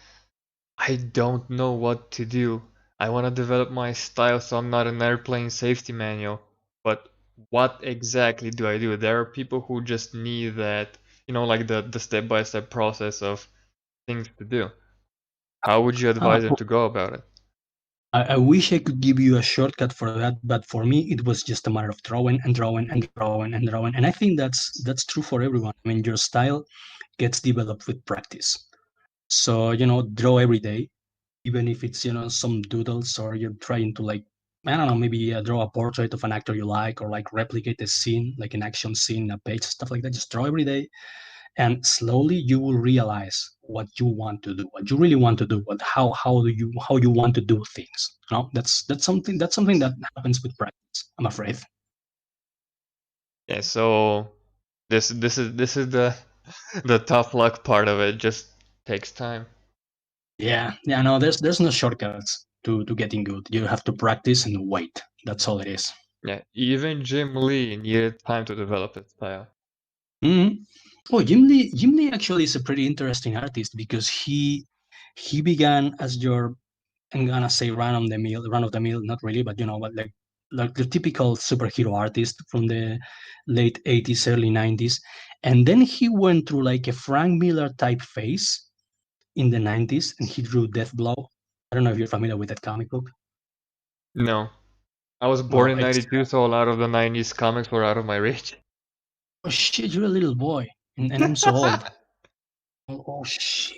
I don't know what to do. I want to develop my style so I'm not an airplane safety manual. But what exactly do I do? There are people who just need that, like the step-by-step process of things to do. How would you Ah, advise them to go about it? I wish I could give you a shortcut for that, but for me, it was just a matter of drawing and drawing and drawing and drawing. And I think that's true for everyone. I mean, your style gets developed with practice. So, draw every day, even if it's, some doodles, or you're trying to, like, I don't know, maybe draw a portrait of an actor you like, or like replicate a scene, like an action scene, a page, stuff like that. Just draw every day, and slowly you will realize what you want to do, what you really want to do, how you want to do things. That's something that happens with practice, I'm afraid. Yeah, so this is the the tough luck part of it. Just takes time. Yeah, no, there's no shortcuts to getting good. You have to practice and wait. That's all it is. Yeah, even Jim Lee needed time to develop his style. Hmm. Oh, Jim Lee actually is a pretty interesting artist because he began as your, I'm gonna say, run of the mill, not really, but but like the typical superhero artist from the late 80s, early 90s. And then he went through like a Frank Miller type phase in the 90s, and he drew Death Blow. I don't know if you're familiar with that comic book. No, I was born Well, in it's '92, so a lot of the '90s comics were out of my reach. oh shit, you're a little boy, and I'm so old. Oh shit.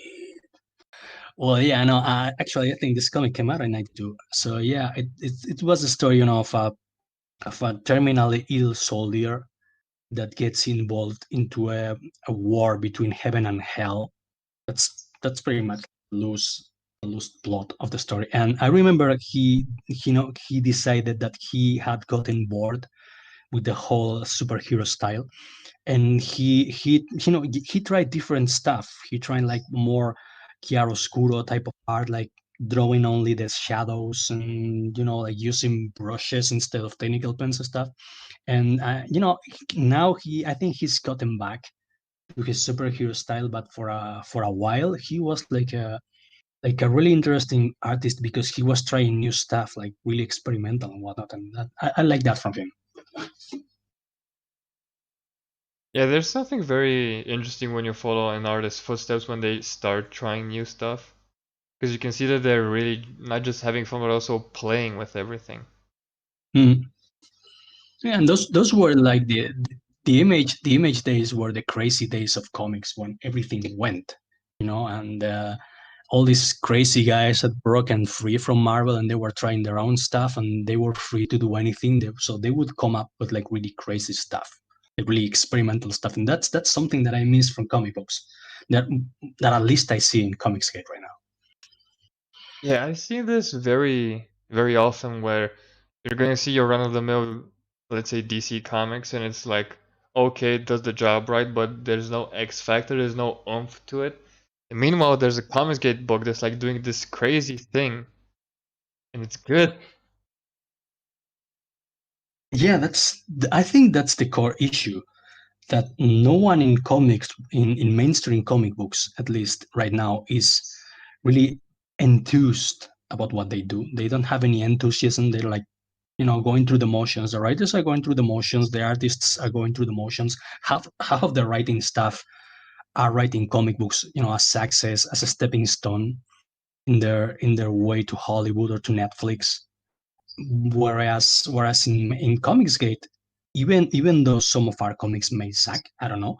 Well, yeah, no, actually, I think this comic came out in '92. So yeah, it was a story, of a terminally ill soldier that gets involved into a war between heaven and hell. That's pretty much the loose plot of the story. And I remember he decided that he had gotten bored with the whole superhero style, and he tried different stuff. He tried like more chiaroscuro type of art, like drawing only the shadows, and like using brushes instead of technical pens and stuff. And now I think he's gotten back to his superhero style, but for a while he was like a really interesting artist because he was trying new stuff, like really experimental and whatnot, and I like that from him. Yeah, there's something very interesting when you follow an artist's footsteps when they start trying new stuff. Because you can see that they're really not just having fun, but also playing with everything. Mhm. Yeah, and those were like the image days were the crazy days of comics when everything went, and all these crazy guys had broken free from Marvel, and they were trying their own stuff, and they were free to do anything. So they would come up with like really crazy stuff, like really experimental stuff, and that's something that I miss from comic books. That that at least I see in Comicsgate right now. Yeah, I see this very, very often where you're going to see your run-of-the-mill, let's say DC Comics, and it's like, okay, it does the job right, but there's no X factor, there's no oomph to it. And meanwhile, there's a Comicsgate book that's like doing this crazy thing, and it's good. Yeah, I think that's the core issue, that no one in comics, in mainstream comic books, at least right now, is really enthused about what they do. They don't have any enthusiasm. They're like, going through the motions. The writers are going through the motions. The artists are going through the motions. Half of the writing staff are writing comic books, as success, as a stepping stone in their way to Hollywood or to Netflix. Whereas in Comicsgate, even though some of our comics may suck, I don't know,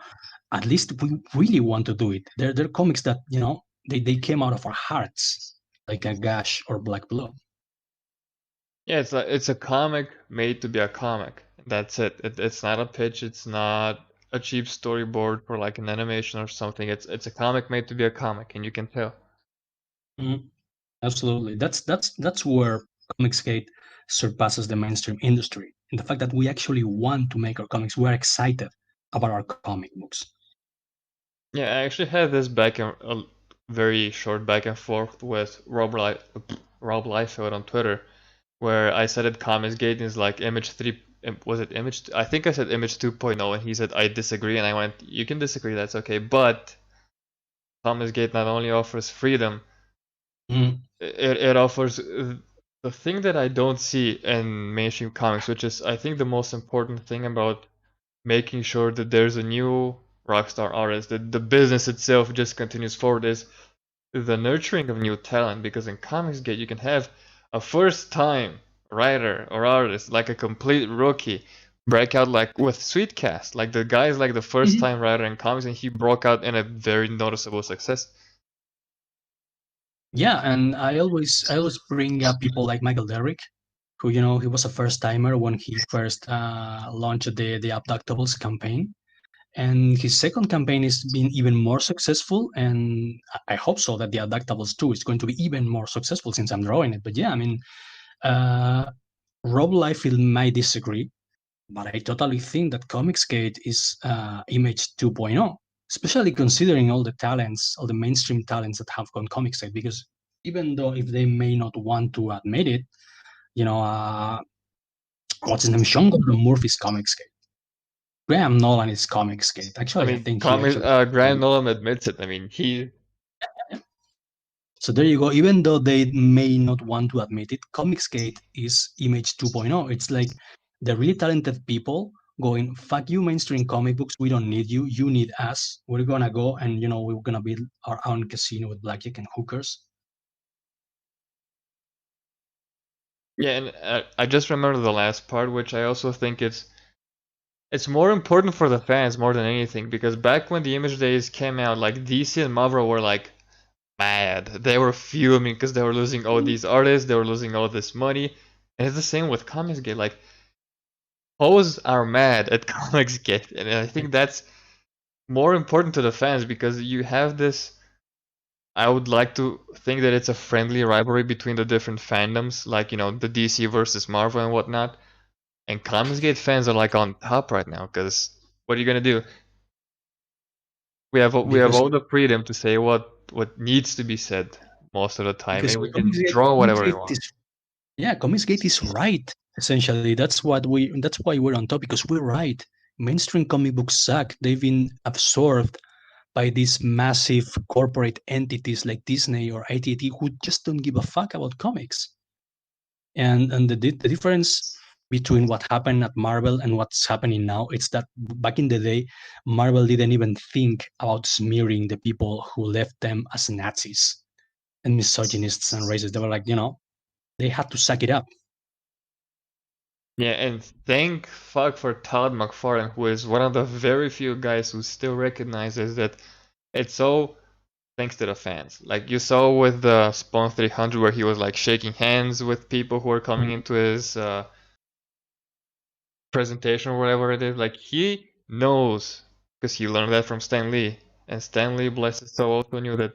at least we really want to do it. They're comics that, they came out of our hearts, like a Gash or Black Blood. Yeah, it's a comic made to be a comic. That's it. It's not a pitch. It's not a cheap storyboard for like an animation or something. It's a comic made to be a comic, and you can tell. Mhm. Absolutely. That's where Comicsgate surpasses the mainstream industry. In the fact that we actually want to make our comics. We're excited about our comic books. Yeah, I actually had this back and a very short back and forth with Rob Liefeld on Twitter, where I said it Comicsgate is like Image 3, was it Image? I think I said Image 2.0, and he said I disagree, and I went, you can disagree, that's okay, but Comicsgate not only offers freedom, Mhm. it offers the thing that I don't see in mainstream comics, which is I think the most important thing about making sure that there's a new rockstar artist, that the business itself just continues forward, is the nurturing of new talent. Because in Comicsgate you can have a first time writer or artist, like a complete rookie, break out like with Sweetcast. Like the guy is like the first Mhm. time writer in comics, and he broke out in a very noticeable success. Yeah, and I always bring up people like Michael Derrick, who he was a first timer when he first launched the Abductables campaign, and his second campaign is been even more successful, and I hope so that the Abductables 2 is going to be even more successful since I'm drawing it. But yeah, I mean, uh, Rob Liefeld might disagree, but I totally think that Comicsgate is Image 2.0, especially considering all the talents, all the mainstream talents that have gone Comicsgate. Because even though if they may not want to admit it, you know, what's his name? Sean Gordon Murphy's Comicsgate. Graham Nolan is Comicsgate. I Actually, I mean, think he actually. Grant Nolan admits it. I mean, he So there you go. Even though they may not want to admit it, Comicsgate is Image 2.0. It's like the really talented people going, fuck you, mainstream comic books. We don't need you. You need us. We're going to go and, we're going to build our own casino with blackjack and hookers. yeah, and I just remember the last part, which I also think it's more important for the fans more than anything because back when the Image days came out, like DC and Marvel were like mad. They were fuming because they were losing all these artists, they were losing all this money, and it's the same with Comicsgate. Like, hoes are mad at Comicsgate, and I think that's more important to the fans because you have this. I would like to think that it's a friendly rivalry between the different fandoms, like the DC versus Marvel and whatnot. And Comicsgate fans are like on top right now because what are you gonna do? We have Because all the freedom to say what needs to be said most of the time, because and we can Comicsgate, draw whatever we Comicsgate want. is yeah, Comicsgate is right. Essentially, that's why we're on top because we're right. Mainstream comic books suck. They've been absorbed by these massive corporate entities like Disney or AT&T who just don't give a fuck about comics. And the difference between what happened at Marvel and what's happening now, it's that back in the day, Marvel didn't even think about smearing the people who left them as Nazis and misogynists and racists. They were like, they had to suck it up. Yeah, and thank fuck for Todd McFarlane, who is one of the very few guys who still recognizes that it's so thanks to the fans. Like you saw with the Spawn 300, where he was like shaking hands with people who were coming into his presentation or whatever it is. Like he knows because he learned that from Stan Lee, and Stan Lee, bless his soul, also knew that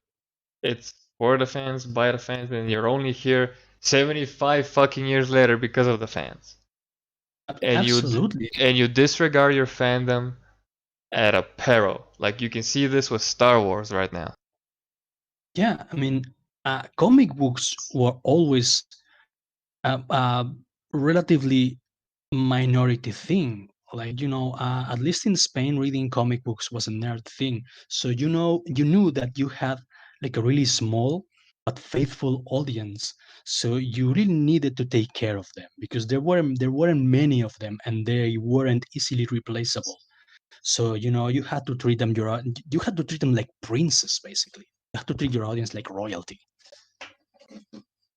it's for the fans, by the fans, and you're only here 75 fucking years later because of the fans. And Absolutely. you disregard your fandom at a peril. Like you can see this with Star Wars right now. Yeah, I mean, comic books were always a relatively minority thing. Like, at least in Spain, reading comic books was a nerd thing. So, you knew that you had like a really small but faithful audience. So you really needed to take care of them because there weren't many of them and they weren't easily replaceable. So, you had to treat them like princes, basically. You have to treat your audience like royalty.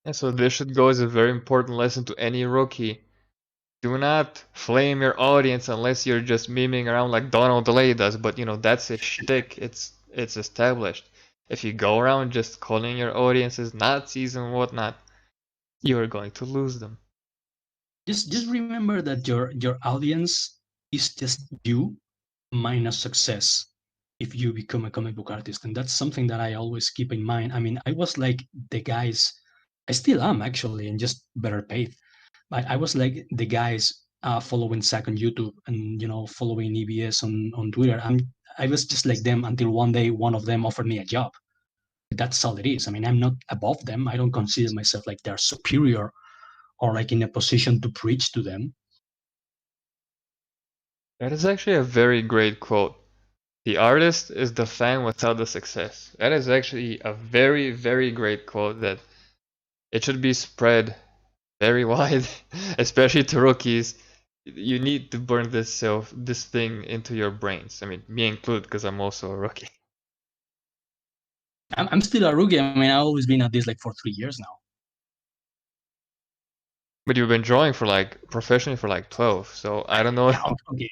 And so this should go as a very important lesson to any rookie. Do not flame your audience unless you're just memeing around like Donald DeLay does, but that's his shtick. It's established. If you go around just calling your audiences Nazis and whatnot, you're going to lose them. Just remember that your audience is just you minus success if you become a comic book artist, and that's something that I always keep in mind. I mean, I was like the guys, I still am actually, and just better paid. I was like the guys following Zach on YouTube and following EBS on Twitter. I was just like them until one day one of them offered me a job. That's all it is. I mean, I'm not above them. I don't consider myself like they're superior or like in a position to preach to them. That is actually a very great quote. The artist is the fan without the success. That is actually a very, very great quote that it should be spread very wide, especially to rookies. You need to burn this thing into your brains. I mean, me included, because I'm also a rookie. I'm still a rookie. I mean, I've always been at this like for 3 years now. But you've been drawing for like professionally for like 12, so I don't know. Yeah, okay.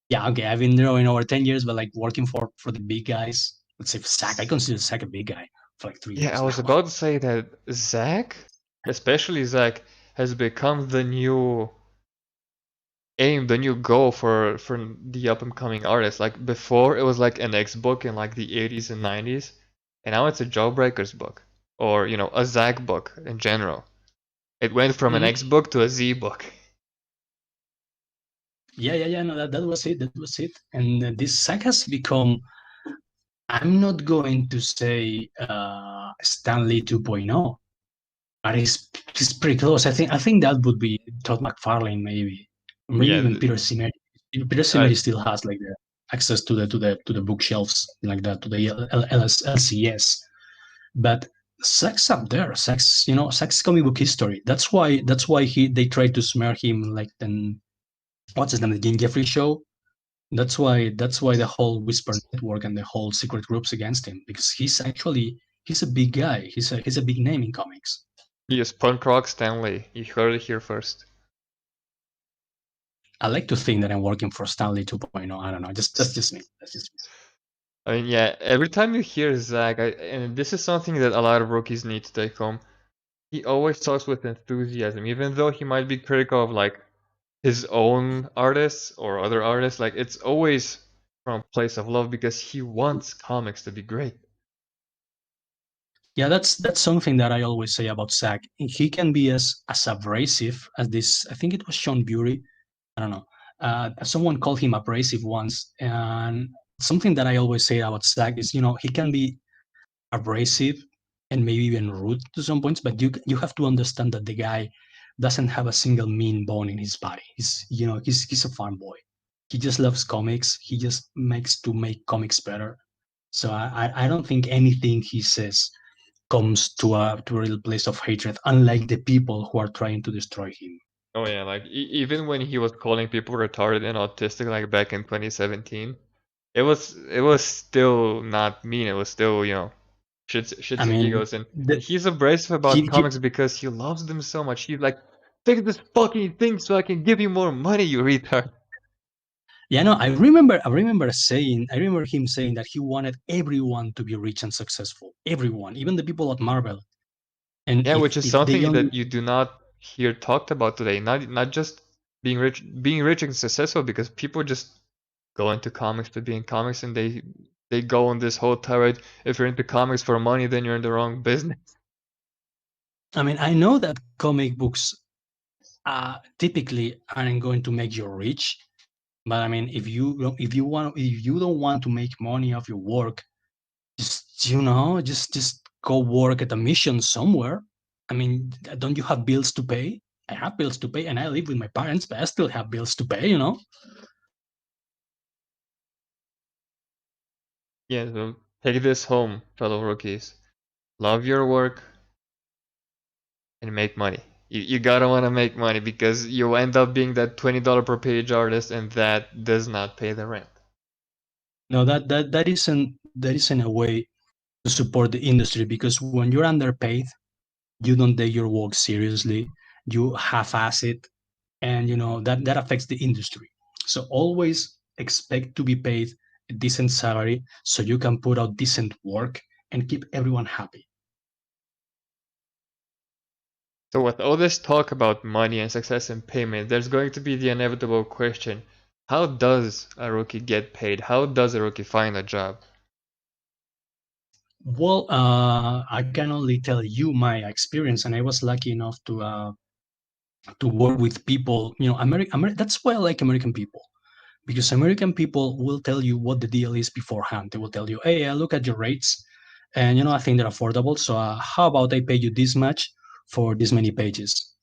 Yeah, okay. I've been drawing over 10 years, but like working for the big guys. Let's say Zach. I consider Zach a big guy. for like three Yeah, I years was now. about to say that Zach, especially Zach, has become the new aim, the new goal for the up and coming artists. Like before, it was like an X book in like the 80s and 90s, and now it's a Jawbreakers book, or a Zach book in general. It went from an Mhm. X book to a Z book. Yeah. No, that was it. That was it. And this saga has become. I'm not going to say Stanley 2.0, but it's pretty close. I think that would be Todd McFarlane maybe, or maybe Yeah, even Peter Cimeri. Peter I, Cimeri still has like the access to the bookshelves like that, to the LCS. But Sachs up there. Sachs comic book history. That's why they tried to smear him like then what's his name, the Jim Jeffrey show. That's why the whole Whisper Network and the whole secret groups against him, because he's a big guy. He's a big name in comics. he is punk rock Stanley. You heard it here first. I like to think that I'm working for Stanley 2.0. I don't know. Just that's just me. That's just me. I mean, yeah, every time you hear Zach, and this is something that a lot of rookies need to take home, he always talks with enthusiasm, even though he might be critical of like his own artists or other artists. Like it's always from a place of love because he wants comics to be great. Yeah, that's something that I always say about Zach. He can be as abrasive as this. I think it was Sean Bury. I don't know. Someone called him abrasive once, and something that I always say about Zach is, he can be abrasive and maybe even rude to some points, but you have to understand that the guy doesn't have a single mean bone in his body. He's a farm boy. He just loves comics. He just makes to make comics better. So I don't think anything he says comes to a real place of hatred, unlike the people who are trying to destroy him. Oh yeah, like even when he was calling people retarded and autistic, like back in 2017, it was still not mean. It was still I shits and mean, giggles, and the, he's abrasive about he comics because he loves them so much. He's like, fix this fucking thing so I can give you more money, you retard. Yeah, no, I remember him saying that he wanted everyone to be rich and successful. Everyone, even the people at Marvel. And Yeah, which if is if they something only that you do not hear talked about today. Not just being rich and successful, because people just go into comics to be in comics, and they go on this whole tirade. If you're into comics for money, then you're in the wrong business. I mean, I know that comic books typically aren't going to make you rich, but I mean, if you don't want to make money off your work, just go work at a mission somewhere. I mean, don't you have bills to pay? I have bills to pay, and I live with my parents, but I still have bills to pay. Yeah, so take this home, fellow rookies. Love your work and make money. You gotta wanna make money because you'll end up being that $20 per page artist, and that does not pay the rent. No, that isn't a way to support the industry, because when you're underpaid, you don't take your work seriously, you half-ass it, and that affects the industry. So always expect to be paid a decent salary so you can put out decent work and keep everyone happy. So with all this talk about money and success and payment, there's going to be the inevitable question: how does a rookie get paid? How does a rookie find a job? Well, I can only tell you my experience, and I was lucky enough to work with people. That's why I like American people, because American people will tell you what the deal is beforehand. They will tell you, "Hey, I look at your rates, and I think they're affordable. So how about I pay you this much for this many pages?"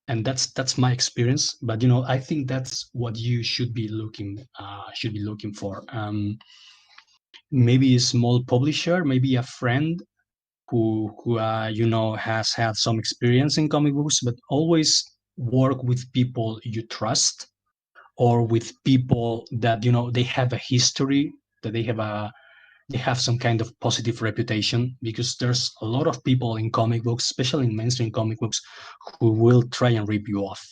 And that's my experience. But I think that's what you should be looking for. Maybe a small publisher, maybe a friend who has had some experience in comic books, but always work with people you trust, or with people that they have a history, that they have some kind of positive reputation, because there's a lot of people in comic books, especially in mainstream comic books, who will try and rip you off.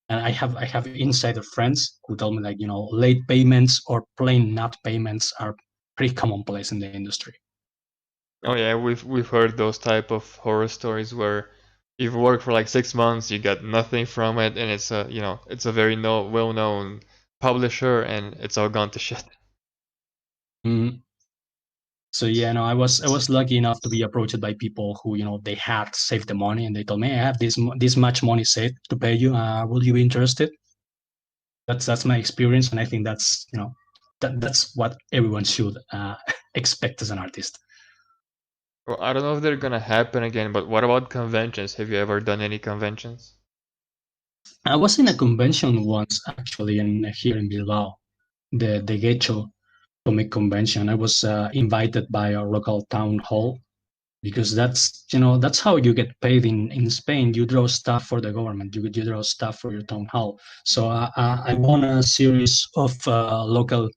And I have insider friends who tell me, like, late payments or plain not payments are pretty commonplace in the industry. Oh yeah, we've heard those type of horror stories where you've worked for like 6 months, you got nothing from it, and it's a it's a very well-known publisher, and it's all gone to shit. Mhm. So yeah, no, I was lucky enough to be approached by people who they had saved the money, and they told me, I have this much money saved to pay you. Will you be interested? That's my experience, and I think that's what everyone should expect as an artist. Well, I don't know if they're gonna happen again, but what about conventions? Have you ever done any conventions? I was in a convention once, actually, in here in Bilbao, the Gecho Comic Convention. I was invited by a local town hall because that's how you get paid in Spain. You draw stuff for the government. You draw stuff for your town hall. So I won a series of local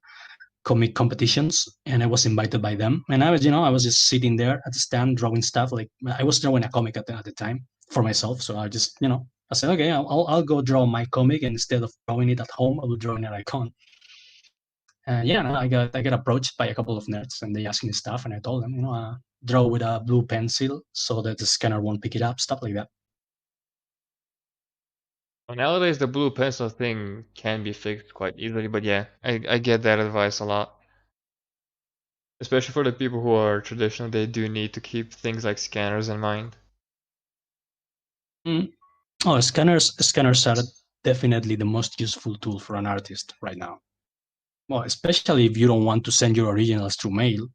comic competitions, and I was invited by them. And I was just sitting there at the stand drawing stuff. Like I was drawing a comic at the time for myself. So I said, okay, I'll go draw my comic, and instead of drawing it at home, I will draw it at icon. And yeah, no, I got approached by a couple of nerds, and they asked me stuff, and I told them, draw with a blue pencil so that the scanner won't pick it up, stuff like that. Well, nowadays the blue pencil thing can be fixed quite easily, but yeah, I get that advice a lot. Especially for the people who are traditional, they do need to keep things like scanners in mind. Mm. Oh, scanners are definitely the most useful tool for an artist right now. Well, especially if you don't want to send your originals through mail.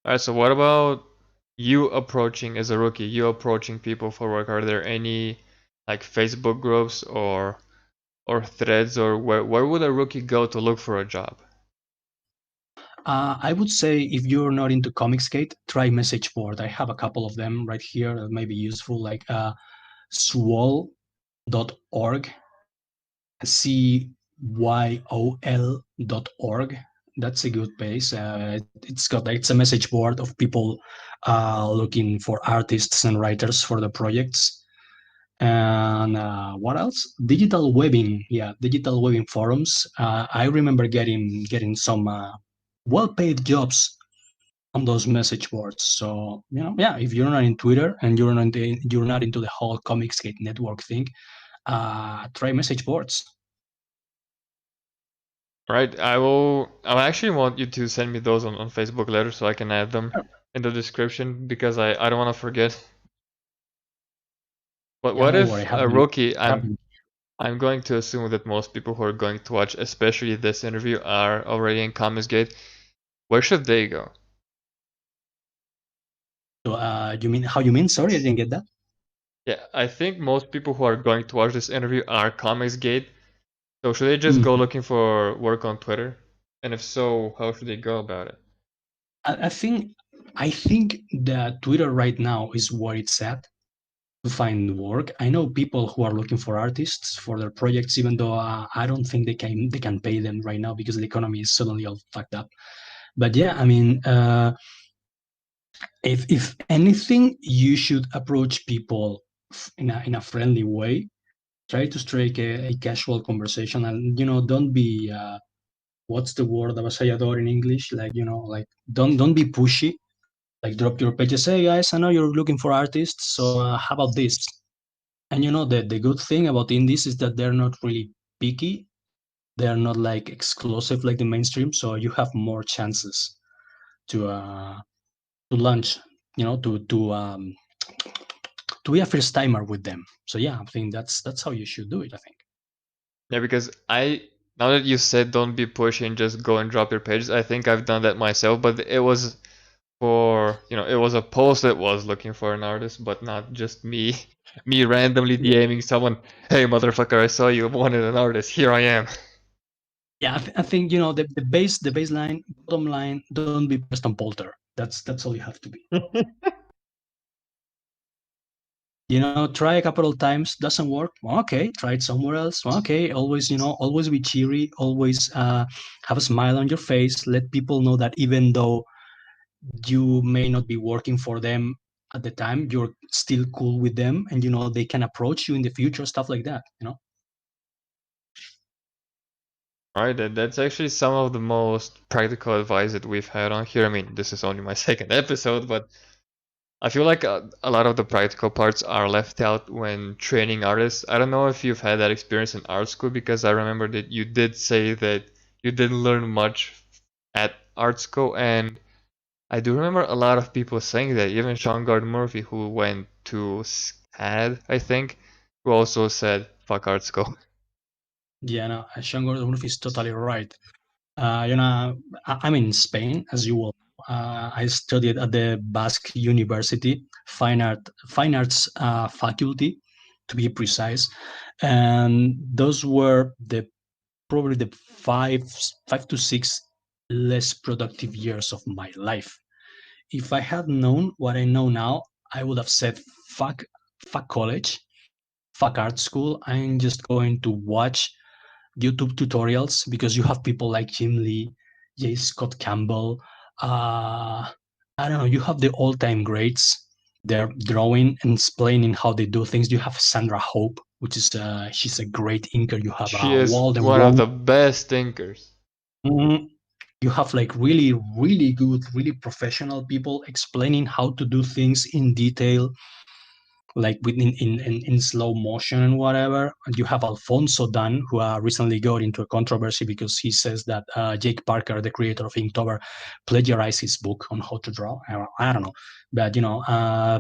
Alright, so what about you approaching as a rookie, you approaching people for work? Are there any like Facebook groups or threads or where would a rookie go to look for a job? I would say if you're not into Comicsgate, try message board. I have a couple of them right here that may be useful, like swol.org, cyol.org. That's a good place. It's a message board of people looking for artists and writers for the projects. And what else? Digital webbing. Yeah, digital webbing forums. I remember getting some well-paid jobs on those message boards. So yeah, if you're not in Twitter and you're not into the whole Comicsgate network thing, try message boards. Right, I actually want you to send me those on Facebook later so I can add them in the description because I don't want to forget. But Yeah, what don't worry. if a rookie, Have I'm going to assume that most people who are going to watch, especially this interview, are already in Comicsgate. Where should they go? So, you mean how you mean? Sorry, I didn't get that. Yeah, I think most people who are going to watch this interview are Comicsgate. So should they just go Mhm. looking for work on Twitter? And if so, how should they go about it? I think that Twitter right now is where it's at to find work. I know people who are looking for artists for their projects, even though I don't think they can pay them right now because the economy is suddenly all fucked up. But yeah, I mean, if anything, you should approach people in a friendly way. Try to strike a casual conversation, and don't be what's the word avasallador in English? Like like don't be pushy. Like drop your pages. Hey guys, I know you're looking for artists, so how about this? And the good thing about indies is that they're not really picky. They're not like exclusive like the mainstream, so you have more chances to launch, to be a first timer with them. So yeah, I think that's how you should do it, I think. Yeah, because now that you said don't be pushy and just go and drop your pages, I think I've done that myself, but it was it was a post that was looking for an artist, but not just me, me randomly Yeah, DMing someone, hey motherfucker, I saw you wanted an artist, here I am. yeah, I think the baseline, bottom line, don't be Preston Polter. That's all you have to be. Try a couple of times, doesn't work. Well, okay, try it somewhere else. Well, okay, always be cheery, always have a smile on your face. Let people know that even though you may not be working for them at the time, you're still cool with them, and they can approach you in the future, stuff like that. Right, that's actually some of the most practical advice that we've had on here. I mean, this is only my second episode, but I feel like a lot of the practical parts are left out when training artists. I don't know if you've had that experience in art school, because I remember that you did say that you didn't learn much at art school, and I do remember a lot of people saying that. Even Sean Gard Murphy, who went to SCAD, I think, who also said, fuck art school. Yeah, no, Sean Gordon is totally right. I'm in Spain, as you will. I studied at the Basque University, fine arts faculty, to be precise, and those were the probably the five to six less productive years of my life. If I had known what I know now, I would have said fuck college, fuck art school. I'm just going to watch YouTube tutorials because you have people like Jim Lee, J. Scott Campbell. I don't know. You have the all-time greats. They're drawing and explaining how they do things. You have Sandra Hope, which is she's a great inker. You have She is Walden one of Wong. the best thinkers. Mhm. You have like really, really good, really professional people explaining how to do things in detail, like within in slow motion and whatever. And you have Alfonso Dan, who recently got into a controversy because he says that Jake Parker, the creator of Inktober, plagiarized his book on how to draw. I don't know, but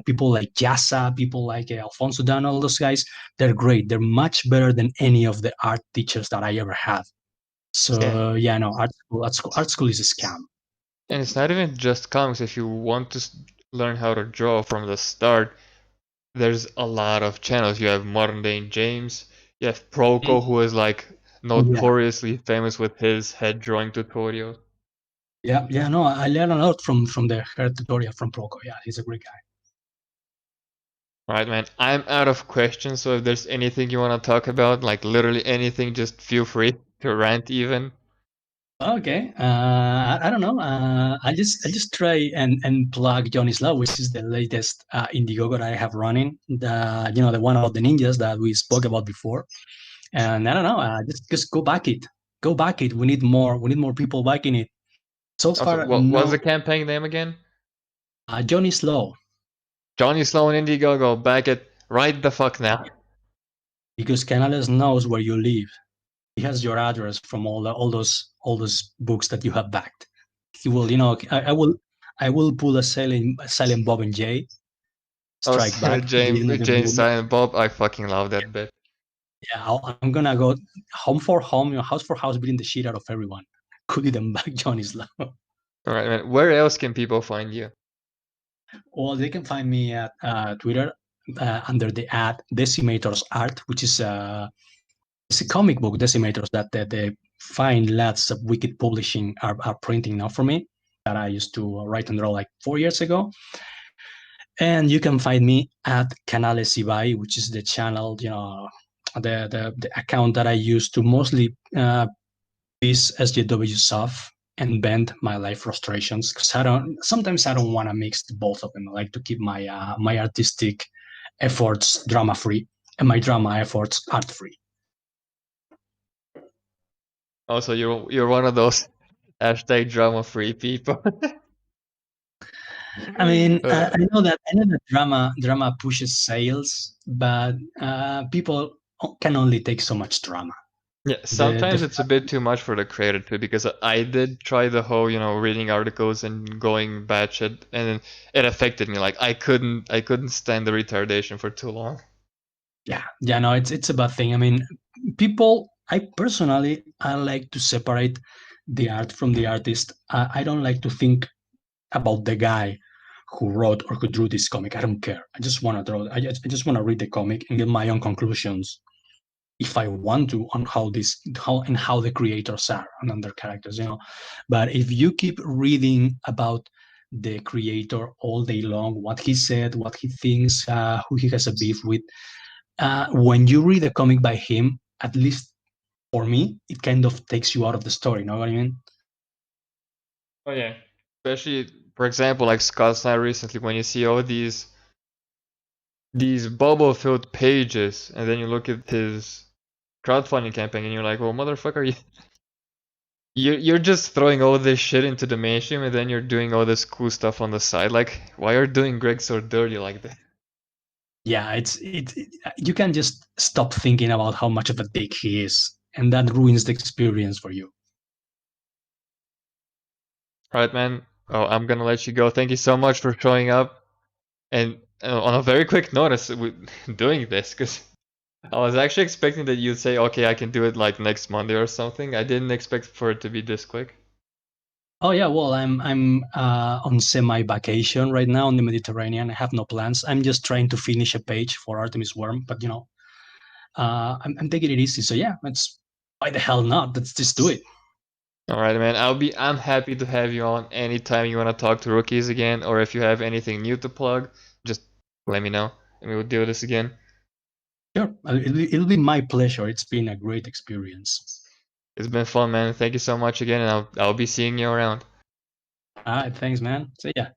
people like Yasa, people like Alfonso Dan, all those guys, they're great. They're much better than any of the art teachers that I ever had. Yeah. So yeah, no, art school is a scam. And it's not even just comics. If you want to learn how to draw from the start, there's a lot of channels. You have Modern Day James, you have Proco, who is like Yeah, notoriously famous with his head drawing tutorial. yeah. No, I learned a lot from the her tutorial from Proco. Yeah, he's a great guy. Right, man. I'm out of questions, so if there's anything you want to talk about, like literally anything, just feel free to rant even. Okay, I don't know. I just try and plug Johnny's Law, which is the latest Indiegogo that I have running. The one about the ninjas that we spoke about before. And I don't know. Just go back it. Go back it. We need more. We need more people backing it. So Also, far, what was no. the campaign name again? Johnny's Law, Johnny Sloan Indiegogo, back it right the fuck now. because Canales knows where you live. He has your address from all those books that you have backed. He will. I will pull a silent Bob and Jay Oh, strike sorry, back at the end of the James movie. Silent Bob. I fucking love that bit. Yeah, I'm gonna go home for home, house for house, beating the shit out of everyone. Could them back Johnny's Love. All right, man. Where else can people find you? Well, they can find me at Twitter under the ad Decimators Art, which is it's a comic book Decimators that the fine lads of Wicked Publishing are printing now for me. That I used to write and draw like 4 years ago. And you can find me at Canales Ibai, which is the channel, the account that I use to mostly piece SJW stuff and bend my life frustrations because I don't want to mix both of them. I like to keep my artistic efforts drama free and my drama efforts art free. Also, you're one of those hashtag drama free people. I mean, Uh, I know that drama pushes sales, but people can only take so much drama. yeah, The sometimes it's a bit too much for the creator too, because I did try the whole, reading articles and going batshit, and it affected me. Like I couldn't stand the retardation for too long. yeah, no, it's a bad thing. I mean, people. I personally I like to separate the art from the artist. I don't like to think about the guy who wrote or who drew this comic. I don't care. I just want to draw. I just want to read the comic and get my own conclusions if I want to on how the creators are and on their characters. But if you keep reading about the creator all day long, what he said, what he thinks, who he has a beef with, when you read a comic by him, at least for me, it kind of takes you out of the story. You know what I mean? Oh yeah. Especially, for example, like Scott Snyder recently, when you see all these bubble-filled pages, and then you look at his crowdfunding campaign, and you're like, well, motherfucker, You're just throwing all this shit into the mainstream, and then you're doing all this cool stuff on the side. Like, why are you doing Greg so dirty like that? Yeah, you can just stop thinking about how much of a dick he is, and that ruins the experience for you. All right, man. Oh, I'm gonna let you go. Thank you so much for showing up, and on a very quick notice with doing this, because I was actually expecting that you'd say, okay, I can do it like next Monday or something. I didn't expect for it to be this quick. Oh yeah, well, I'm on semi vacation right now in the Mediterranean. I have no plans. I'm just trying to finish a page for Artemis Worm, but I'm taking it easy. So yeah, let's why the hell not? Let's just do it. All right, man. I'm happy to have you on anytime you want to talk to rookies again, or if you have anything new to plug, just let me know, and we will do this again. Sure, it'll be my pleasure. It's been a great experience. It's been fun, man. Thank you so much again, and I'll be seeing you around. All right, thanks, man. See ya.